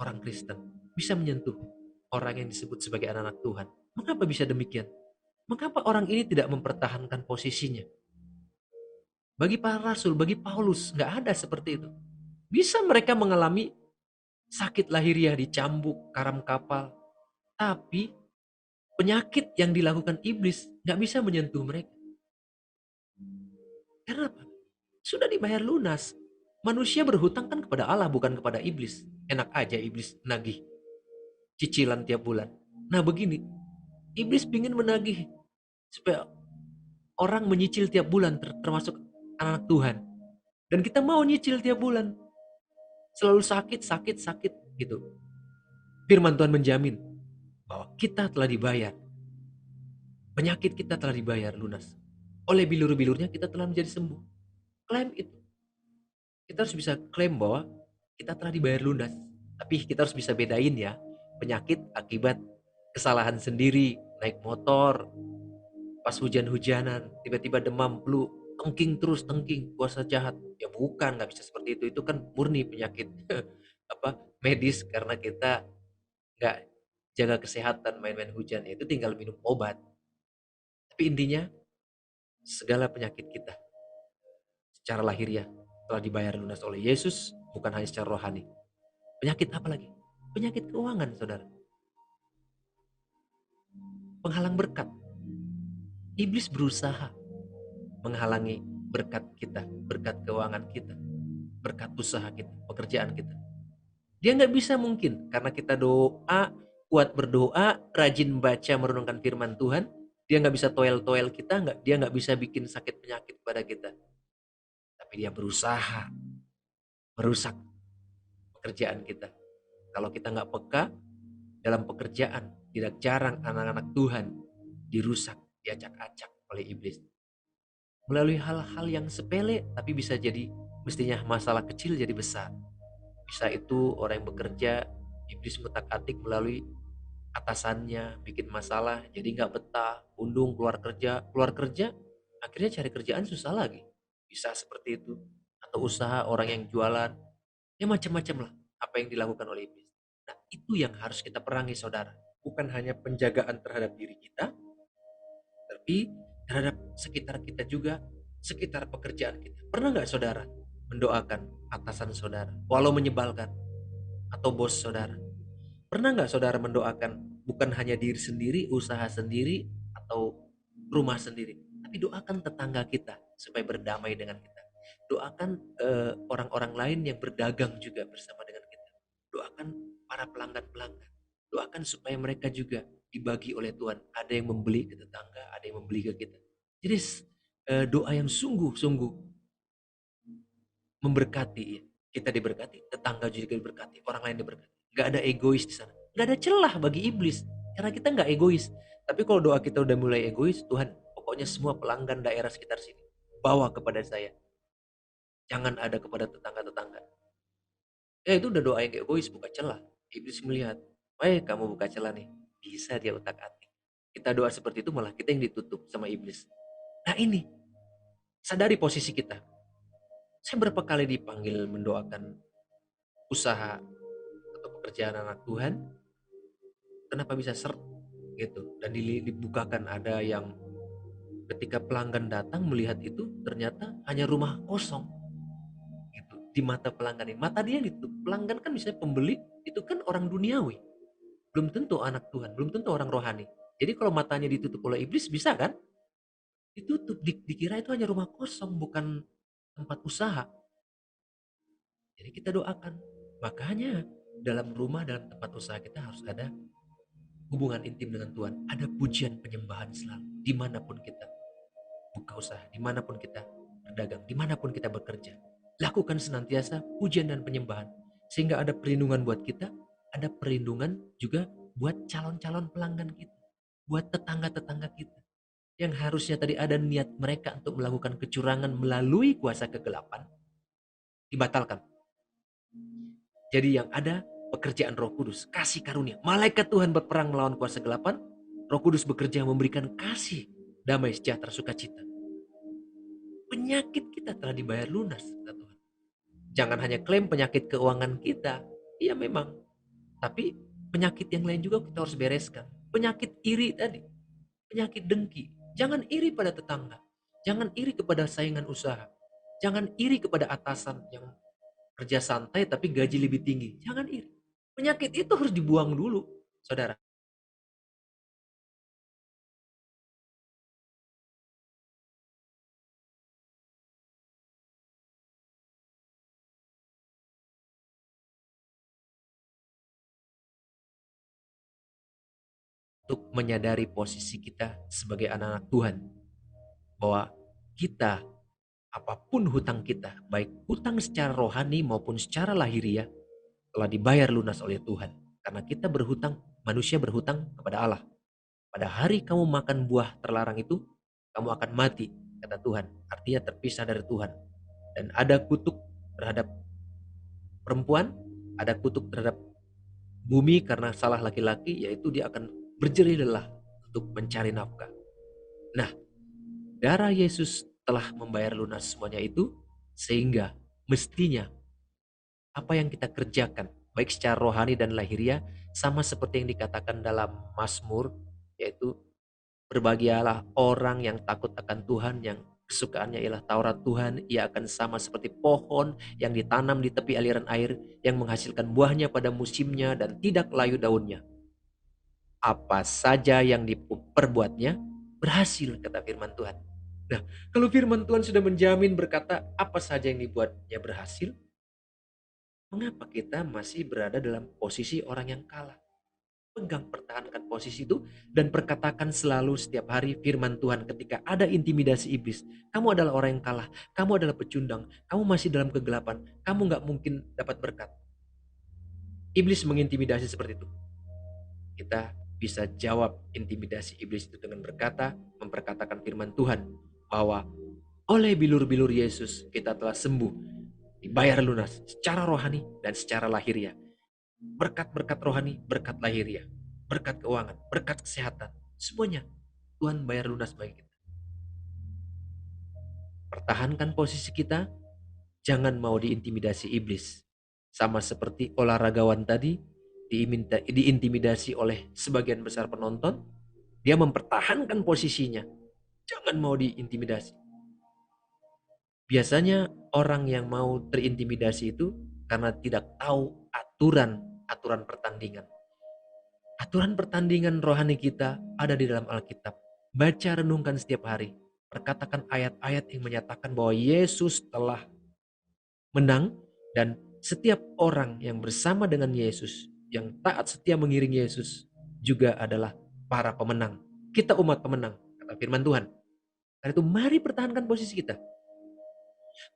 Speaker 3: orang Kristen. Bisa menyentuh orang yang disebut sebagai anak-anak Tuhan. Mengapa bisa demikian? Mengapa orang ini tidak mempertahankan posisinya? Bagi para rasul, bagi Paulus, nggak ada seperti itu. Bisa mereka mengalami sakit lahiriah, dicambuk, karam kapal. Tapi penyakit yang dilakukan iblis nggak bisa menyentuh mereka. Karena apa? Sudah dibayar lunas. Manusia berhutang kan kepada Allah, bukan kepada iblis. Enak aja iblis nagih cicilan tiap bulan. Nah begini, iblis ingin menagih supaya orang menyicil tiap bulan, termasuk anak Tuhan. Dan kita mau nyicil tiap bulan. Selalu sakit gitu. Firman Tuhan menjamin bahwa kita telah dibayar. Penyakit kita telah dibayar lunas. Oleh bilur-bilurnya kita telah menjadi sembuh. Klaim itu. Kita harus bisa klaim bahwa kita telah dibayar lunas. Tapi kita harus bisa bedain ya. Penyakit akibat kesalahan sendiri, naik motor, pas hujan-hujanan, tiba-tiba demam, flu, tengking terus, tengking, puasa jahat. Ya bukan, nggak bisa seperti itu. Itu kan murni penyakit apa medis karena kita nggak jaga kesehatan, main-main hujan. Itu tinggal minum obat. Tapi intinya segala penyakit kita secara lahiriah telah dibayar lunas oleh Yesus, bukan hanya secara rohani. Penyakit apa lagi? Penyakit keuangan, saudara. Penghalang berkat. Iblis berusaha menghalangi berkat kita, berkat keuangan kita, berkat usaha kita, pekerjaan kita. Dia nggak bisa mungkin karena kita doa, kuat berdoa, rajin baca merenungkan firman Tuhan, dia nggak bisa toel-toel kita, dia nggak bisa bikin sakit penyakit pada kita. Tapi dia berusaha merusak pekerjaan kita. Kalau kita nggak peka dalam pekerjaan, tidak jarang anak-anak Tuhan dirusak, diacak-acak oleh iblis. Melalui hal-hal yang sepele tapi bisa jadi mestinya masalah kecil jadi besar. Bisa itu orang yang bekerja, iblis mengutak-atik melalui atasannya, bikin masalah, jadi nggak betah, undung keluar kerja, akhirnya cari kerjaan susah lagi. Bisa seperti itu. Atau usaha orang yang jualan, ya macam-macam lah apa yang dilakukan oleh iblis. Nah itu yang harus kita perangi, saudara. Bukan hanya penjagaan terhadap diri kita, tapi terhadap sekitar kita juga, sekitar pekerjaan kita. Pernah nggak saudara mendoakan atasan saudara, walau menyebalkan, atau bos saudara? Pernah nggak saudara mendoakan bukan hanya diri sendiri, usaha sendiri, atau rumah sendiri, tapi doakan tetangga kita supaya berdamai dengan kita. Doakan orang-orang lain yang berdagang juga bersama dengan kita. Doakan para pelanggan-pelanggan. Doakan supaya mereka juga dibagi oleh Tuhan. Ada yang membeli ke tetangga, ada yang membeli ke kita. Jadi doa yang sungguh-sungguh memberkati ya. Kita diberkati, tetangga juga diberkati, orang lain diberkati. Gak ada egois di sana. Gak ada celah bagi iblis. Karena kita gak egois. Tapi kalau doa kita udah mulai egois, Tuhan pokoknya semua pelanggan daerah sekitar sini bawa kepada saya. Jangan ada kepada tetangga-tetangga. Ya itu udah doa yang egois, buka celah. Iblis melihat, kamu buka celah nih. Bisa dia utak-atik. Kita doa seperti itu malah kita yang ditutup sama iblis. Nah ini, sadari posisi kita. Saya berapa kali dipanggil mendoakan usaha atau pekerjaan anak Tuhan, kenapa bisa seret gitu, dan dibukakan ada yang ketika pelanggan datang melihat itu ternyata hanya rumah kosong gitu di mata pelanggan ini. Mata dia itu pelanggan kan misalnya pembeli itu kan orang duniawi, belum tentu anak Tuhan, belum tentu orang rohani. Jadi kalau matanya ditutup oleh iblis bisa kan ditutup, dikira itu hanya rumah kosong bukan tempat usaha. Jadi kita doakan. Makanya dalam rumah, dalam tempat usaha kita harus ada hubungan intim dengan Tuhan. Ada pujian penyembahan selalu. Dimanapun kita buka usaha, dimanapun kita berdagang, dimanapun kita bekerja. Lakukan senantiasa pujian dan penyembahan. Sehingga ada perlindungan buat kita, ada perlindungan juga buat calon-calon pelanggan kita. Buat tetangga-tetangga kita. Yang harusnya tadi ada niat mereka untuk melakukan kecurangan melalui kuasa kegelapan, dibatalkan. Jadi yang ada pekerjaan Roh Kudus, kasih karunia. Malaikat Tuhan berperang melawan kuasa kegelapan, Roh Kudus bekerja memberikan kasih, damai, sejahtera, sukacita. Penyakit kita telah dibayar lunas, kata Tuhan. Jangan hanya klaim penyakit keuangan kita. Iya memang. Tapi penyakit yang lain juga kita harus bereskan. Penyakit iri tadi. Penyakit dengki. Jangan iri pada tetangga. Jangan iri kepada saingan usaha. Jangan iri kepada atasan yang kerja santai tapi gaji lebih tinggi. Jangan iri. Penyakit itu harus dibuang dulu, saudara. Untuk menyadari posisi kita sebagai anak-anak Tuhan. Bahwa kita, apapun hutang kita, baik hutang secara rohani maupun secara lahiriah, telah dibayar lunas oleh Tuhan. Karena kita berhutang, manusia berhutang kepada Allah. Pada hari kamu makan buah terlarang itu, kamu akan mati, kata Tuhan. Artinya terpisah dari Tuhan. Dan ada kutuk terhadap perempuan, ada kutuk terhadap bumi karena salah laki-laki, yaitu dia akan berjerih lelah untuk mencari nafkah. Nah, darah Yesus telah membayar lunas semuanya itu, sehingga mestinya apa yang kita kerjakan, baik secara rohani dan lahiriah, sama seperti yang dikatakan dalam Mazmur, yaitu berbahagialah orang yang takut akan Tuhan, yang kesukaannya ialah Taurat Tuhan. Ia akan sama seperti pohon yang ditanam di tepi aliran air, yang menghasilkan buahnya pada musimnya dan tidak layu daunnya. Apa saja yang diperbuatnya berhasil, kata firman Tuhan. Nah, kalau firman Tuhan sudah menjamin berkata apa saja yang dibuatnya berhasil, mengapa kita masih berada dalam posisi orang yang kalah? Pegang, pertahankan posisi itu, dan perkatakan selalu setiap hari firman Tuhan ketika ada intimidasi iblis. Kamu adalah orang yang kalah, kamu adalah pecundang, kamu masih dalam kegelapan, kamu gak mungkin dapat berkat. Iblis mengintimidasi seperti itu. Kita bisa jawab intimidasi iblis itu dengan memperkatakan firman Tuhan, bahwa oleh bilur-bilur Yesus kita telah sembuh, dibayar lunas secara rohani dan secara lahiriah. Berkat-berkat rohani, berkat lahiriah, berkat keuangan, berkat kesehatan, semuanya Tuhan bayar lunas bagi kita. Pertahankan posisi kita, jangan mau diintimidasi iblis. Sama seperti olahragawan tadi, diintimidasi oleh sebagian besar penonton, dia mempertahankan posisinya, jangan mau diintimidasi. Biasanya orang yang mau terintimidasi itu karena tidak tahu aturan pertandingan. Aturan pertandingan rohani kita ada di dalam Alkitab. Baca, renungkan setiap hari. Perkatakan ayat-ayat yang menyatakan bahwa Yesus telah menang, dan setiap orang yang bersama dengan Yesus, yang taat setia mengiring Yesus, juga adalah para pemenang. Kita umat pemenang, kata firman Tuhan. Karena itu mari pertahankan posisi kita.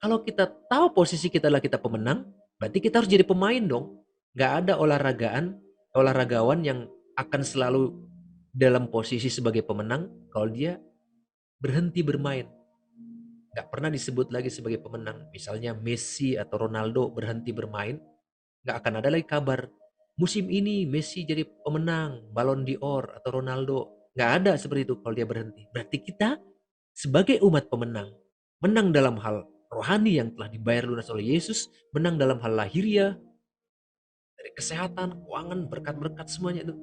Speaker 3: Kalau kita tahu posisi kita adalah kita pemenang, berarti kita harus jadi pemain dong. Gak ada olahragawan yang akan selalu dalam posisi sebagai pemenang kalau dia berhenti bermain. Gak pernah disebut lagi sebagai pemenang. Misalnya Messi atau Ronaldo berhenti bermain, gak akan ada lagi kabar musim ini Messi jadi pemenang Ballon d'Or atau Ronaldo. Gak ada seperti itu kalau dia berhenti. Berarti kita sebagai umat pemenang, menang dalam hal rohani yang telah dibayar lunas oleh Yesus, menang dalam hal lahiriah, dari kesehatan, keuangan, berkat-berkat semuanya itu.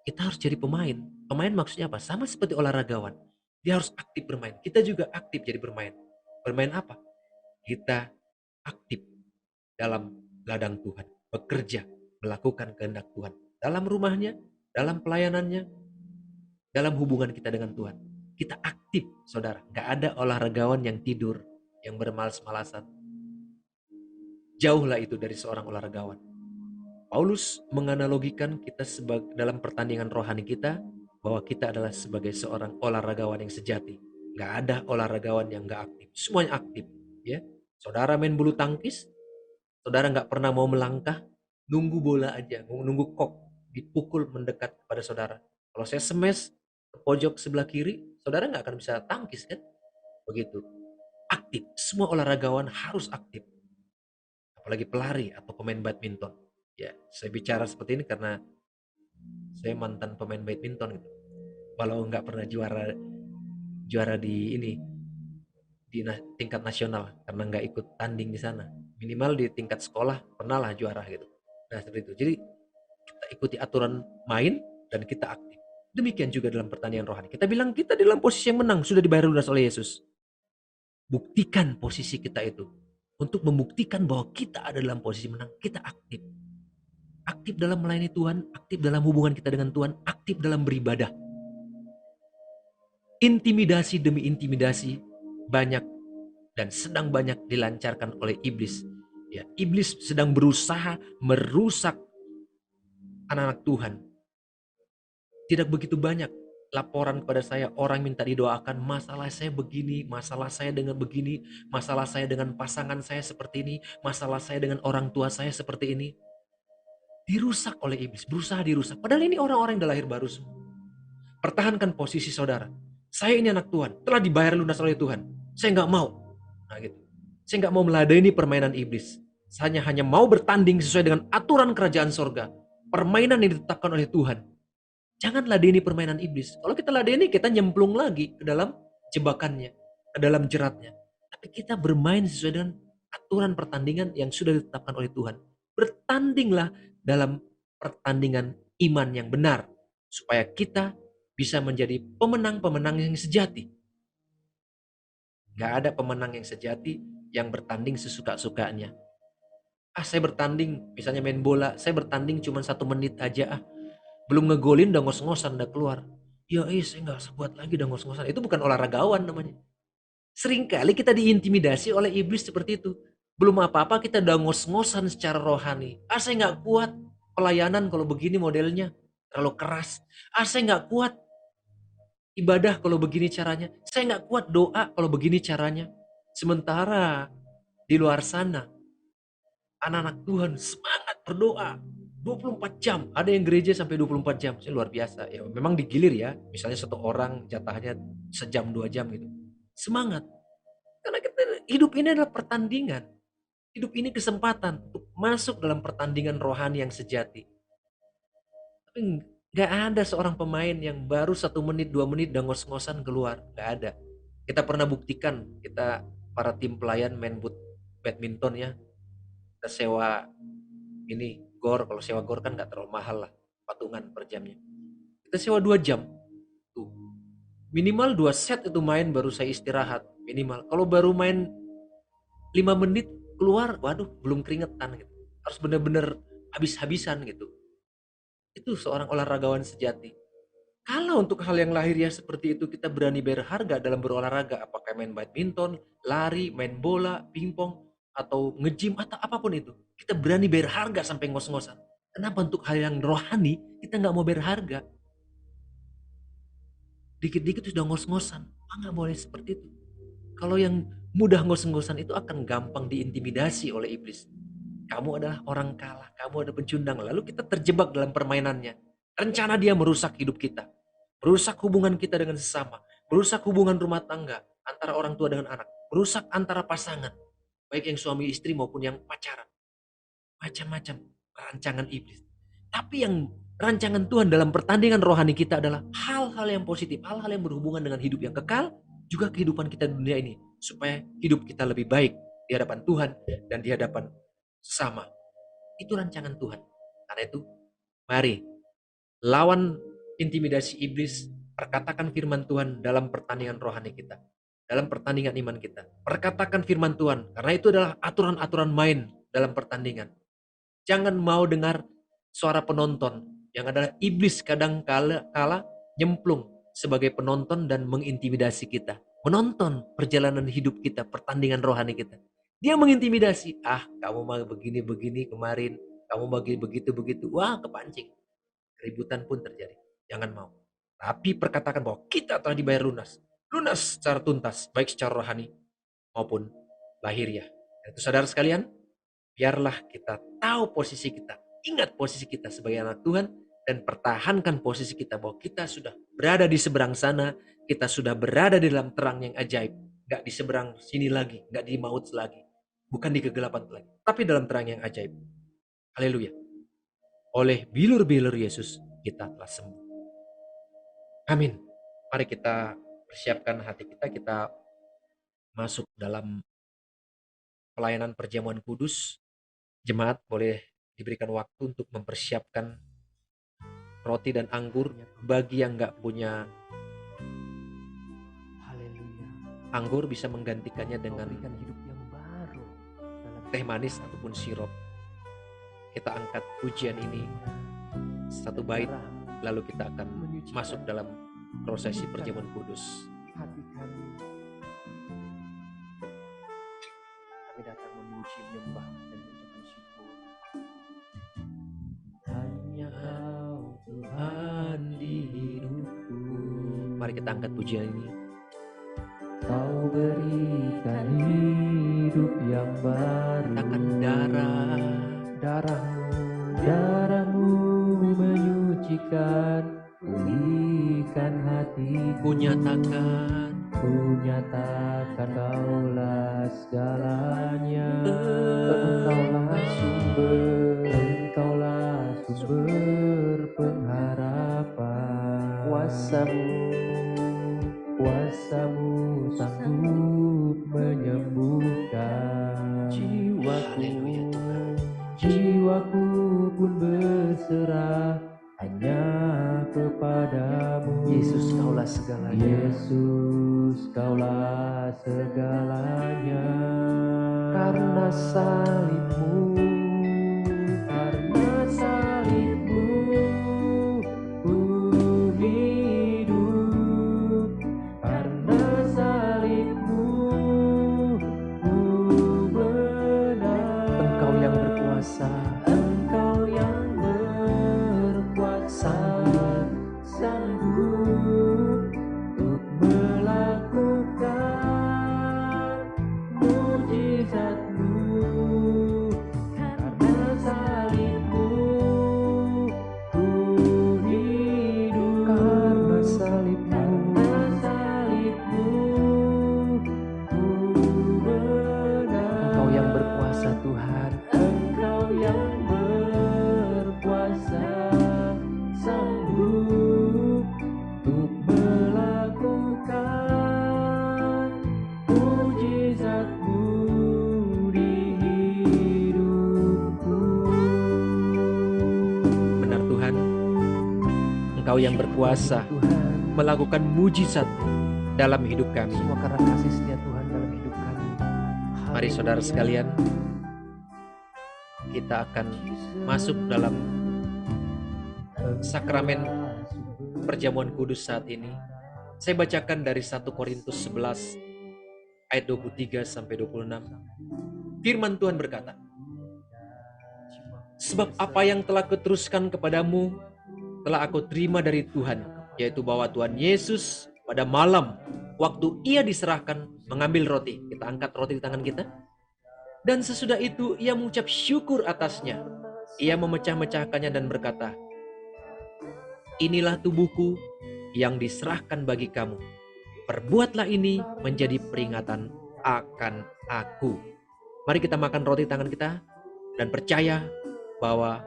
Speaker 3: Kita harus jadi pemain. Pemain maksudnya apa? Sama seperti olahragawan. Dia harus aktif bermain. Kita juga aktif jadi bermain. Bermain apa? Kita aktif dalam ladang Tuhan. Bekerja, melakukan kehendak Tuhan. Dalam rumahnya, dalam pelayanannya, dalam hubungan kita dengan Tuhan. Kita aktif, saudara. Gak ada olahragawan yang tidur, yang bermalas-malasan. Jauhlah itu dari seorang olahragawan. Paulus menganalogikan kita dalam pertandingan rohani kita, bahwa kita adalah sebagai seorang olahragawan yang sejati. Gak ada olahragawan yang gak aktif. Semuanya aktif. Ya, saudara main bulu tangkis, saudara gak pernah mau melangkah, nunggu bola aja, nunggu kok dipukul mendekat kepada saudara. Kalau saya smash ke pojok sebelah kiri, saudara gak akan bisa tangkis kan? Begitu. Aktif. Semua olahragawan harus aktif. Apalagi pelari atau pemain badminton. Ya, saya bicara seperti ini karena saya mantan pemain badminton gitu. Walau nggak pernah juara di tingkat nasional karena nggak ikut tanding di sana. Minimal di tingkat sekolah pernah lah juara gitu. Nah seperti itu. Jadi kita ikuti aturan main dan kita aktif. Demikian juga dalam pertandingan rohani. Kita bilang kita dalam posisi yang menang, sudah dibayar lunas oleh Yesus. Buktikan posisi kita itu. Untuk membuktikan bahwa kita ada dalam posisi menang, kita aktif. Aktif dalam melayani Tuhan, aktif dalam hubungan kita dengan Tuhan, aktif dalam beribadah. Intimidasi demi intimidasi banyak dan sedang banyak dilancarkan oleh iblis. Ya, iblis sedang berusaha merusak anak-anak Tuhan. Tidak begitu banyak laporan kepada saya, orang minta didoakan, masalah saya begini, masalah saya dengan begini, masalah saya dengan pasangan saya seperti ini, masalah saya dengan orang tua saya seperti ini. Dirusak oleh iblis, berusaha dirusak. Padahal ini orang-orang yang udah lahir baru semua. Pertahankan posisi saudara. Saya ini anak Tuhan, telah dibayar lunas oleh Tuhan. Saya nggak mau. Nah gitu. Saya nggak mau meladeni permainan iblis. Saya hanya mau bertanding sesuai dengan aturan kerajaan sorga. Permainan yang ditetapkan oleh Tuhan. Jangan ladeni permainan iblis. Kalau kita ladeni, kita nyemplung lagi ke dalam jebakannya, ke dalam jeratnya. Tapi kita bermain sesuai dengan aturan pertandingan yang sudah ditetapkan oleh Tuhan. Bertandinglah dalam pertandingan iman yang benar. Supaya kita bisa menjadi pemenang-pemenang yang sejati. Gak ada pemenang yang sejati yang bertanding sesuka-sukanya. Saya bertanding, misalnya main bola, saya bertanding cuma 1 menit aja. Belum ngegolin udah ngos-ngosan, udah keluar. Ya saya gak sebuat lagi udah ngos-ngosan. Itu bukan olahragawan namanya. Seringkali kita diintimidasi oleh iblis seperti itu. Belum apa-apa kita udah ngos-ngosan secara rohani. Saya gak kuat pelayanan kalau begini modelnya. Terlalu keras. Saya gak kuat ibadah kalau begini caranya. Saya gak kuat doa kalau begini caranya. Sementara di luar sana, anak-anak Tuhan semangat berdoa 24 jam. Ada yang gereja sampai 24 jam. Ini luar biasa. Ya, memang digilir ya. Misalnya 1 orang jatahnya sejam 2 jam gitu. Semangat. Karena hidup ini adalah pertandingan. Hidup ini kesempatan untuk masuk dalam pertandingan rohani yang sejati. Tapi gak ada seorang pemain yang baru 1 menit, 2 menit udah ngos-ngosan keluar. Gak ada. Kita pernah buktikan, kita para tim pelayan main badminton ya. Kita sewa ini gor, kalau sewa gor kan gak terlalu mahal lah, patungan per jamnya. Kita sewa 2 jam. Tuh. Minimal 2 set itu main baru saya istirahat. Minimal. Kalau baru main 5 menit keluar, waduh belum keringetan gitu. Harus benar-benar habis-habisan gitu. Itu seorang olahragawan sejati. Kalau untuk hal yang lahiriah seperti itu kita berani bayar harga dalam berolahraga, apakah main badminton, lari, main bola, pingpong, atau nge-gym atau apapun itu, kita berani bayar harga sampai ngos-ngosan. Kenapa untuk hal yang rohani kita nggak mau bayar harga? Dikit-dikit sudah ngos-ngosan, nggak boleh seperti itu. Kalau yang mudah ngos-ngosan itu akan gampang diintimidasi oleh iblis. Kamu adalah orang kalah, kamu adalah pencundang. Lalu kita terjebak dalam permainannya. Rencana dia merusak hidup kita. Merusak hubungan kita dengan sesama. Merusak hubungan rumah tangga antara orang tua dengan anak. Merusak antara pasangan. Baik yang suami istri maupun yang pacaran. Macam-macam rancangan iblis. Tapi yang rancangan Tuhan dalam pertandingan rohani kita adalah hal-hal yang positif. Hal-hal yang berhubungan dengan hidup yang kekal. Juga kehidupan kita di dunia ini. Supaya hidup kita lebih baik di hadapan Tuhan dan di hadapan sesama. Itu rancangan Tuhan. Karena itu, mari lawan intimidasi iblis, perkatakan firman Tuhan dalam pertandingan rohani kita. Dalam pertandingan iman kita. Perkatakan firman Tuhan. Karena itu adalah aturan-aturan main dalam pertandingan. Jangan mau dengar suara penonton. Yang adalah iblis kadang kala nyemplung sebagai penonton dan mengintimidasi kita. Menonton perjalanan hidup kita, pertandingan rohani kita. Dia mengintimidasi. Kamu mau begini-begini kemarin. Kamu begitu-begitu. Wah, kepancing. Keributan pun terjadi. Jangan mau. Tapi perkatakan bahwa kita telah dibayar lunas. Lunas secara tuntas. Baik secara rohani maupun lahiriah. Itu saudara sekalian. Biarlah kita tahu posisi kita. Ingat posisi kita sebagai anak Tuhan. Dan pertahankan posisi kita bahwa kita sudah berada di seberang sana. Kita sudah berada di dalam terang yang ajaib. Gak di seberang sini lagi. Gak di maut lagi. Bukan di kegelapan lagi. Tapi dalam terang yang ajaib. Haleluya. Oleh bilur-bilur Yesus kita telah sembuh. Amin. Mari kita persiapkan hati kita. Kita masuk dalam pelayanan perjamuan kudus. Jemaat boleh diberikan waktu untuk mempersiapkan roti dan anggur bagi yang gak punya anggur bisa menggantikannya dengan hidup yang baru, teh manis ataupun sirup. Kita angkat pujian ini 1 bait, lalu kita akan masuk dalam prosesi perjamuan kudus. Kami datang memuji, menyembah dan mengucapkan syukur. Hanya Kau Tuhan di hidupku. Mari kita angkat pujian ini. Kau berikan hidup yang baru. Katakan darahmu menyucikan pulihkan hatiku, ku nyatakan Kaulah segalanya. Engkaulah sumber pengharapan. Kuasamu sanggup menyembuhkan jiwaku pun berserah hanya kepadamu.
Speaker 4: Yesus, Kaulah segalanya.
Speaker 3: Yesus, Kaulah segalanya.
Speaker 4: Karena salibmu,
Speaker 3: ku hidup. Karena salibmu, ku menang.
Speaker 4: Engkau yang berkuasa,
Speaker 3: Engkau yang berkuasa, sanggup untuk melakukan mujizat-Mu. Karena salibmu, ku hidup.
Speaker 4: karena salibmu,
Speaker 3: ku menang.
Speaker 4: Engkau yang berkuasa Tuhan.
Speaker 3: Engkau yang berkuasa, sanggup untuk melakukan mujizat-Mu di hidupku.
Speaker 4: Benar Tuhan, Engkau yang berkuasa
Speaker 3: Tuhan,
Speaker 4: melakukan mujizat dalam hidup kami.
Speaker 3: semua karena kasih setia Tuhan dalam hidup kami.
Speaker 4: Mari saudara sekalian, kita akan masuk dalam sakramen perjamuan kudus saat ini. Saya bacakan dari 1 Korintus 11 ayat 23 sampai 26. Firman Tuhan berkata, sebab apa yang telah kuteruskan kepadamu telah aku terima dari Tuhan, yaitu bahwa Tuhan Yesus pada malam waktu ia diserahkan mengambil roti. Kita angkat roti di tangan kita. Dan sesudah itu ia mengucap syukur atasnya. Ia memecah-mecahkannya dan berkata, inilah tubuhku yang diserahkan bagi kamu. Perbuatlah ini menjadi peringatan akan aku. Mari kita makan roti di tangan kita dan percaya bahwa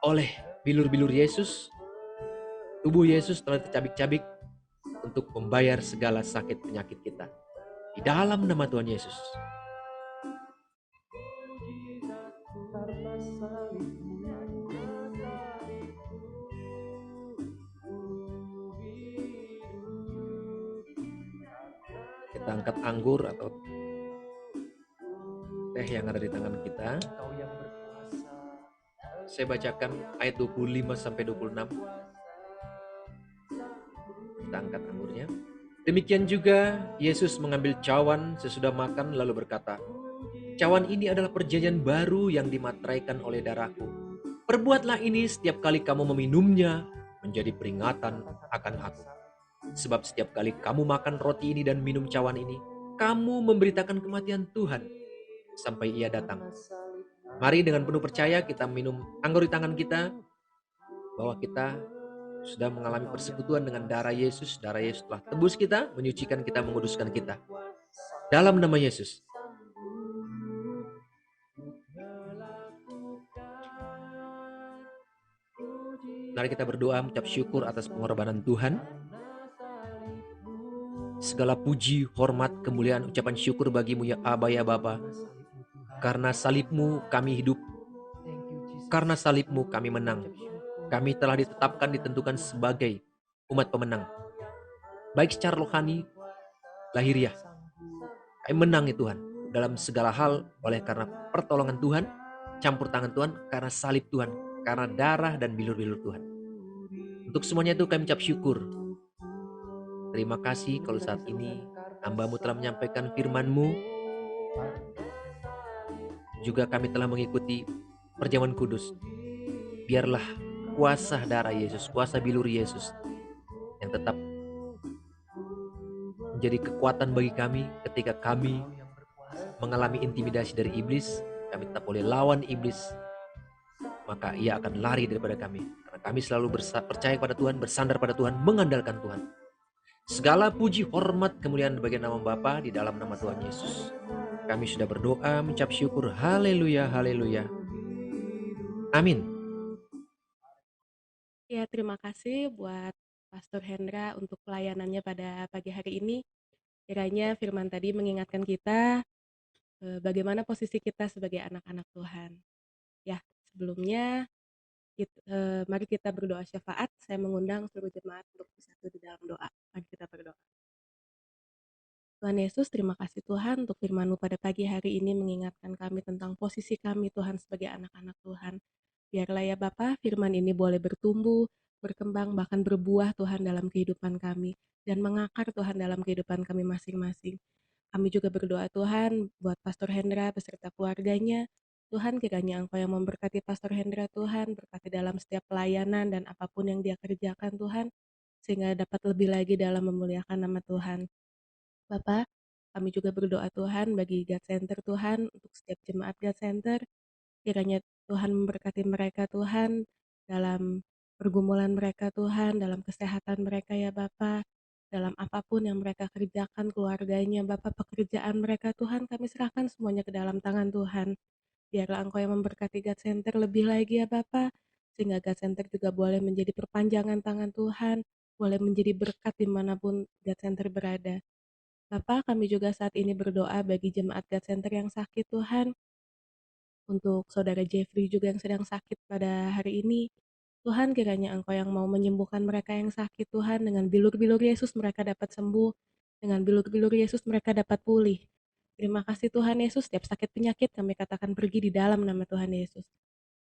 Speaker 4: oleh bilur-bilur Yesus, tubuh Yesus telah dicabik-cabik untuk membayar segala sakit penyakit kita. Di dalam nama Tuhan Yesus. Kita angkat anggur atau teh yang ada di tangan kita. Saya bacakan ayat 25 sampai 26. Kita angkat anggurnya. Demikian juga Yesus mengambil cawan sesudah makan lalu berkata, cawan ini adalah perjanjian baru yang dimateraikan oleh darahku. Perbuatlah ini setiap kali kamu meminumnya menjadi peringatan akan aku. Sebab setiap kali kamu makan roti ini dan minum cawan ini, kamu memberitakan kematian Tuhan sampai ia datang. Mari dengan penuh percaya kita minum anggur di tangan kita, bahwa kita sudah mengalami persekutuan dengan darah Yesus. Darah Yesus telah tebus kita, menyucikan kita, menguduskan kita. Dalam nama Yesus. Mari kita berdoa mengucap syukur atas pengorbanan Tuhan. Segala puji, hormat, kemuliaan, ucapan syukur bagimu ya Aba ya Bapa. Karena salibmu kami hidup. Karena salibmu kami menang. Kami telah ditetapkan, ditentukan sebagai umat pemenang. Baik secara rohani, lahiriah. Kami menang ya Tuhan. Dalam segala hal oleh karena pertolongan Tuhan, campur tangan Tuhan, karena salib Tuhan, karena darah dan bilur-bilur Tuhan. Untuk semuanya itu kami ucap syukur. Terima kasih kalau saat ini hamba-Mu telah menyampaikan firman-Mu. Juga kami telah mengikuti perjamuan kudus. Biarlah kuasa darah Yesus, kuasa bilur Yesus yang tetap menjadi kekuatan bagi kami ketika kami mengalami intimidasi dari iblis. Kami tetap boleh lawan iblis, maka ia akan lari daripada kami. Karena Kami selalu percaya kepada Tuhan, bersandar pada Tuhan, mengandalkan Tuhan. Segala puji, hormat, kemuliaan bagi nama Bapa di dalam nama Tuhan Yesus. Kami sudah berdoa, mengucap syukur. Haleluya, haleluya. Amin.
Speaker 2: Ya, terima kasih buat Pastor Hendra untuk pelayanannya pada pagi hari ini. Kiranya firman tadi mengingatkan kita bagaimana posisi kita sebagai anak-anak Tuhan. Ya, sebelumnya mari kita berdoa syafaat. Saya mengundang seluruh jemaat untuk bersatu di dalam doa. Mari kita berdoa. Tuhan Yesus, terima kasih Tuhan untuk firman-Mu pada pagi hari ini mengingatkan kami tentang posisi kami Tuhan sebagai anak-anak Tuhan. Biarlah ya Bapa, firman ini boleh bertumbuh, berkembang, bahkan berbuah Tuhan dalam kehidupan kami. Dan mengakar Tuhan dalam kehidupan kami masing-masing. Kami juga berdoa Tuhan buat Pastor Hendra beserta keluarganya. Tuhan kiranya Engkau yang memberkati Pastor Hendra Tuhan, berkati dalam setiap pelayanan dan apapun yang dia kerjakan Tuhan. Sehingga dapat lebih lagi dalam memuliakan nama Tuhan. Bapak, kami juga berdoa Tuhan bagi God Center Tuhan, untuk setiap jemaat God Center, kiranya Tuhan memberkati mereka Tuhan, dalam pergumulan mereka Tuhan, dalam kesehatan mereka ya Bapak, dalam apapun yang mereka kerjakan, keluarganya Bapak, pekerjaan mereka Tuhan, kami serahkan semuanya ke dalam tangan Tuhan. Biarlah Engkau yang memberkati God Center lebih lagi ya Bapak, sehingga God Center juga boleh menjadi perpanjangan tangan Tuhan, boleh menjadi berkat dimanapun God Center berada. Bapak, kami juga saat ini berdoa bagi jemaat God Center yang sakit Tuhan, untuk saudara Jeffrey juga yang sedang sakit pada hari ini. Tuhan, kiranya Engkau yang mau menyembuhkan mereka yang sakit Tuhan, dengan bilur-bilur Yesus mereka dapat sembuh, dengan bilur-bilur Yesus mereka dapat pulih. Terima kasih Tuhan Yesus, setiap sakit penyakit kami katakan pergi di dalam nama Tuhan Yesus.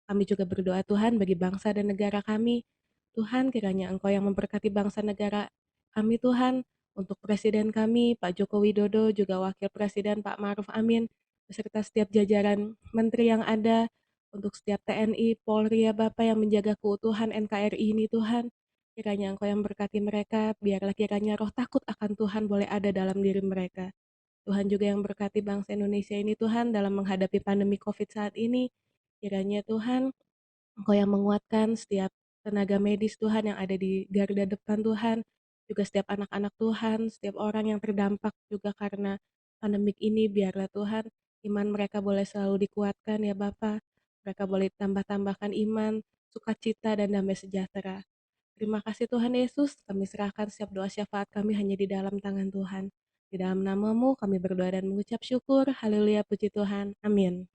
Speaker 2: Kami juga berdoa Tuhan bagi bangsa dan negara kami. Tuhan, kiranya Engkau yang memberkati bangsa negara kami Tuhan, untuk Presiden kami, Pak Joko Widodo, juga Wakil Presiden Pak Ma'ruf Amin, beserta setiap jajaran menteri yang ada, untuk setiap TNI, Polri ya Bapak yang menjaga keutuhan NKRI ini Tuhan. Kiranya Engkau yang berkati mereka, biarlah kiranya roh takut akan Tuhan boleh ada dalam diri mereka. Tuhan juga yang berkati bangsa Indonesia ini Tuhan dalam menghadapi pandemi COVID saat ini. Kiranya Tuhan, Engkau yang menguatkan setiap tenaga medis Tuhan yang ada di garda depan Tuhan, juga setiap anak-anak Tuhan, setiap orang yang terdampak juga karena pandemik ini, biarlah Tuhan iman mereka boleh selalu dikuatkan ya Bapa. Mereka boleh tambah-tambahkan iman, sukacita, dan damai sejahtera. Terima kasih Tuhan Yesus, kami serahkan setiap doa syafaat kami hanya di dalam tangan Tuhan. Di dalam namamu kami berdoa dan mengucap syukur. Haleluya, puji Tuhan. Amin.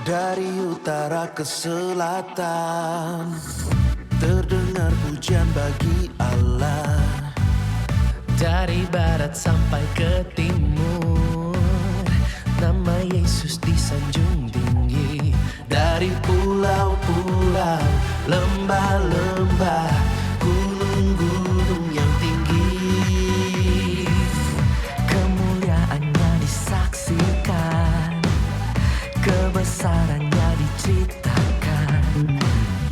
Speaker 1: Dari utara ke selatan, terdengar pujian bagi Allah.
Speaker 5: Dari barat sampai ke timur, nama Yesus disanjung tinggi. Dari pulau-pulau, lembah-lembah, gunung-gunung yang tinggi, kemuliaannya disaksikan, kebesarannya diceritakan.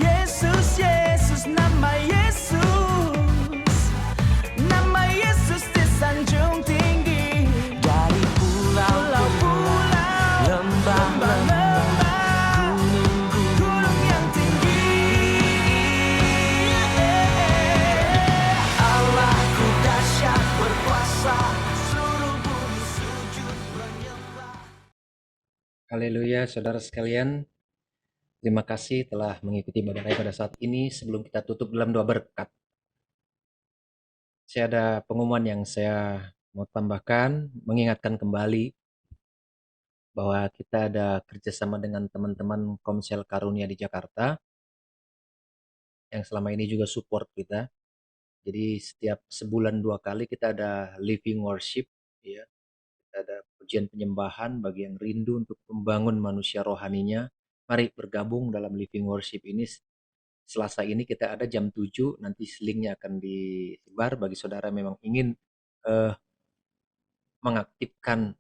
Speaker 5: Yesus, Yesus, nama Yesus, nama Yesus disanjung tinggi. Dari pulau-pulau, lembah-lembah, gunung-gunung yang tinggi. Allahku dahsyat berkuasa, seluruh bumi sujud menyembah.
Speaker 4: Haleluya, saudara sekalian. Terima kasih telah mengikuti ibadah saya pada saat ini. Sebelum kita tutup dalam doa berkat, saya ada pengumuman yang saya mau tambahkan, mengingatkan kembali bahwa kita ada kerjasama dengan teman-teman Komsel Karunia di Jakarta yang selama ini juga support kita. Jadi setiap sebulan 2 kali kita ada living worship, ya. Kita ada pujian penyembahan bagi yang rindu untuk membangun manusia rohaninya. Mari bergabung dalam living worship ini Selasa ini kita ada jam 7, nanti linknya akan disebar bagi saudara memang ingin eh, mengaktifkan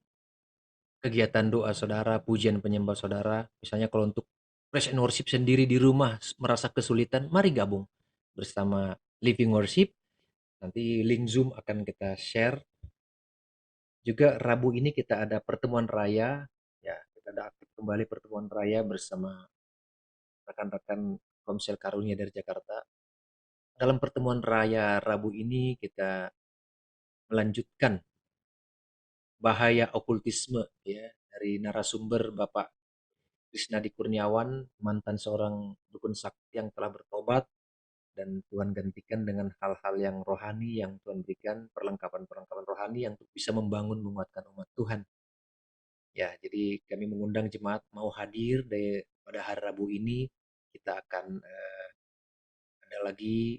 Speaker 4: kegiatan doa saudara, pujian penyembah saudara. Misalnya kalau untuk praise and worship sendiri di rumah merasa kesulitan, mari gabung bersama Living Worship. Nanti link Zoom akan kita share. Juga Rabu ini kita ada pertemuan raya, ya kita ada aktif kembali pertemuan raya bersama rekan-rekan Komsel Karunia dari Jakarta. Dalam pertemuan raya Rabu ini kita melanjutkan bahaya okultisme ya dari narasumber Bapak Krisnadi Kurniawan, mantan seorang dukun sakti yang telah bertobat dan Tuhan gantikan dengan hal-hal yang rohani yang Tuhan berikan, perlengkapan-perlengkapan rohani yang untuk bisa membangun menguatkan umat Tuhan. Ya, jadi kami mengundang jemaat mau hadir pada hari Rabu ini. Kita akan ada lagi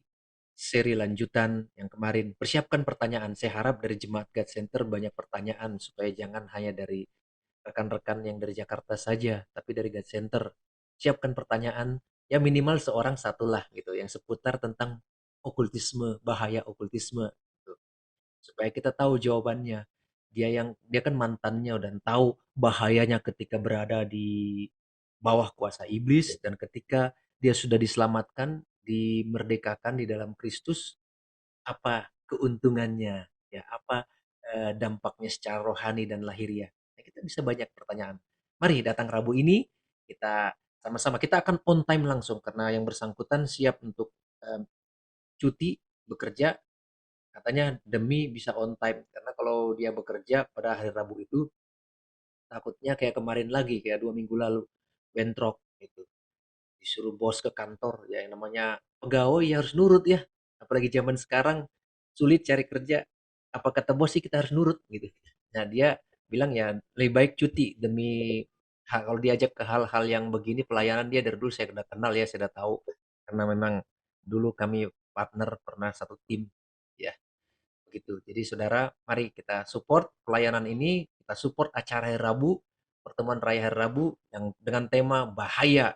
Speaker 4: seri lanjutan yang kemarin. Persiapkan pertanyaan. Saya harap dari jemaat God Center banyak pertanyaan supaya jangan hanya dari rekan-rekan yang dari Jakarta saja, tapi dari God Center. Siapkan pertanyaan, ya minimal seorang satu lah gitu, yang seputar tentang okultisme, bahaya okultisme. Gitu. Supaya kita tahu jawabannya. Dia kan mantannya dan tahu bahayanya ketika berada di bawah kuasa iblis dan ketika dia sudah diselamatkan, dimerdekakan di dalam Kristus, apa keuntungannya, ya apa dampaknya secara rohani dan lahiriah. Ya, kita bisa banyak pertanyaan. Mari datang Rabu ini kita sama-sama kita akan on time langsung karena yang bersangkutan siap untuk cuti bekerja katanya demi bisa on time karena kalau dia bekerja pada hari Rabu itu takutnya kayak kemarin lagi kayak 2 minggu lalu bentrok gitu disuruh bos ke kantor ya yang namanya pegawai ya harus nurut ya apalagi zaman sekarang sulit cari kerja apa kata bos sih kita harus nurut gitu nah dia bilang ya lebih baik cuti demi kalau diajak ke hal-hal yang begini pelayanan dia dari dulu saya udah kenal ya saya udah tahu karena memang dulu kami partner pernah satu tim ya begitu jadi saudara mari kita support pelayanan ini kita support acara hari Rabu pertemuan raya hari Rabu yang dengan tema bahaya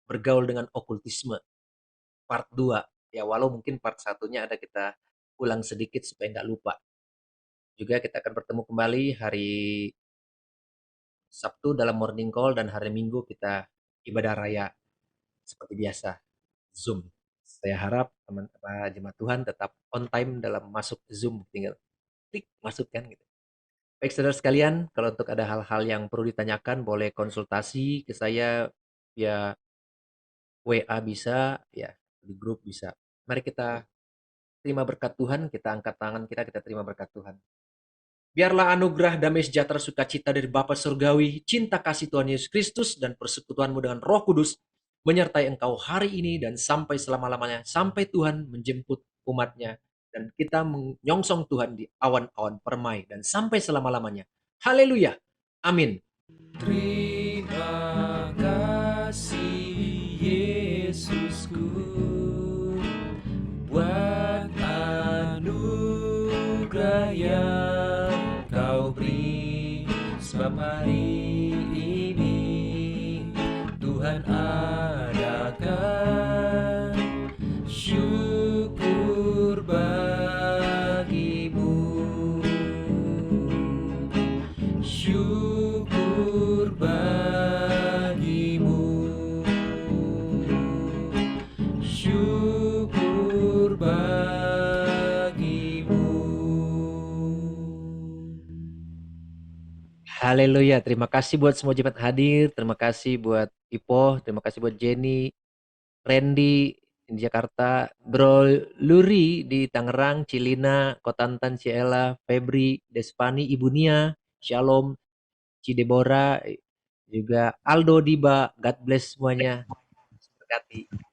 Speaker 4: bergaul dengan okultisme part 2 ya walau mungkin part satunya ada kita ulang sedikit supaya nggak lupa juga kita akan bertemu kembali hari Sabtu dalam morning call dan hari Minggu kita ibadah raya seperti biasa Zoom saya harap teman jemaat Tuhan tetap on time dalam masuk Zoom tinggal klik masukkan gitu baik saudara sekalian kalau untuk ada hal-hal yang perlu ditanyakan boleh konsultasi ke saya via WA bisa ya di grup bisa mari kita terima berkat Tuhan, kita angkat tangan kita terima berkat Tuhan. Biarlah anugerah damai sejahtera sukacita dari Bapa Surgawi, cinta kasih Tuhan Yesus Kristus, dan persekutuanmu dengan Roh Kudus menyertai engkau hari ini dan sampai selama-lamanya, sampai Tuhan menjemput umatnya, dan kita menyongsong Tuhan di awan-awan permai, dan sampai selama-lamanya. Haleluya. Amin.
Speaker 5: Terima kasih Yesusku buat anugerah yang kau beri sebab hari ini Tuhan adakan syukur bagimu syukur bagimu syukur bagimu.
Speaker 4: Haleluya. Terima kasih buat semua jemaat hadir. Terima kasih buat Ipo. Terima kasih buat Jenny, Randy di Jakarta, Bro Luri di Tangerang, Cilina, Kotantan, Ciela, Febri, Despani, Ibu Nia, Shalom, Cidebora, juga Aldo Diba. God bless semuanya. Berkati.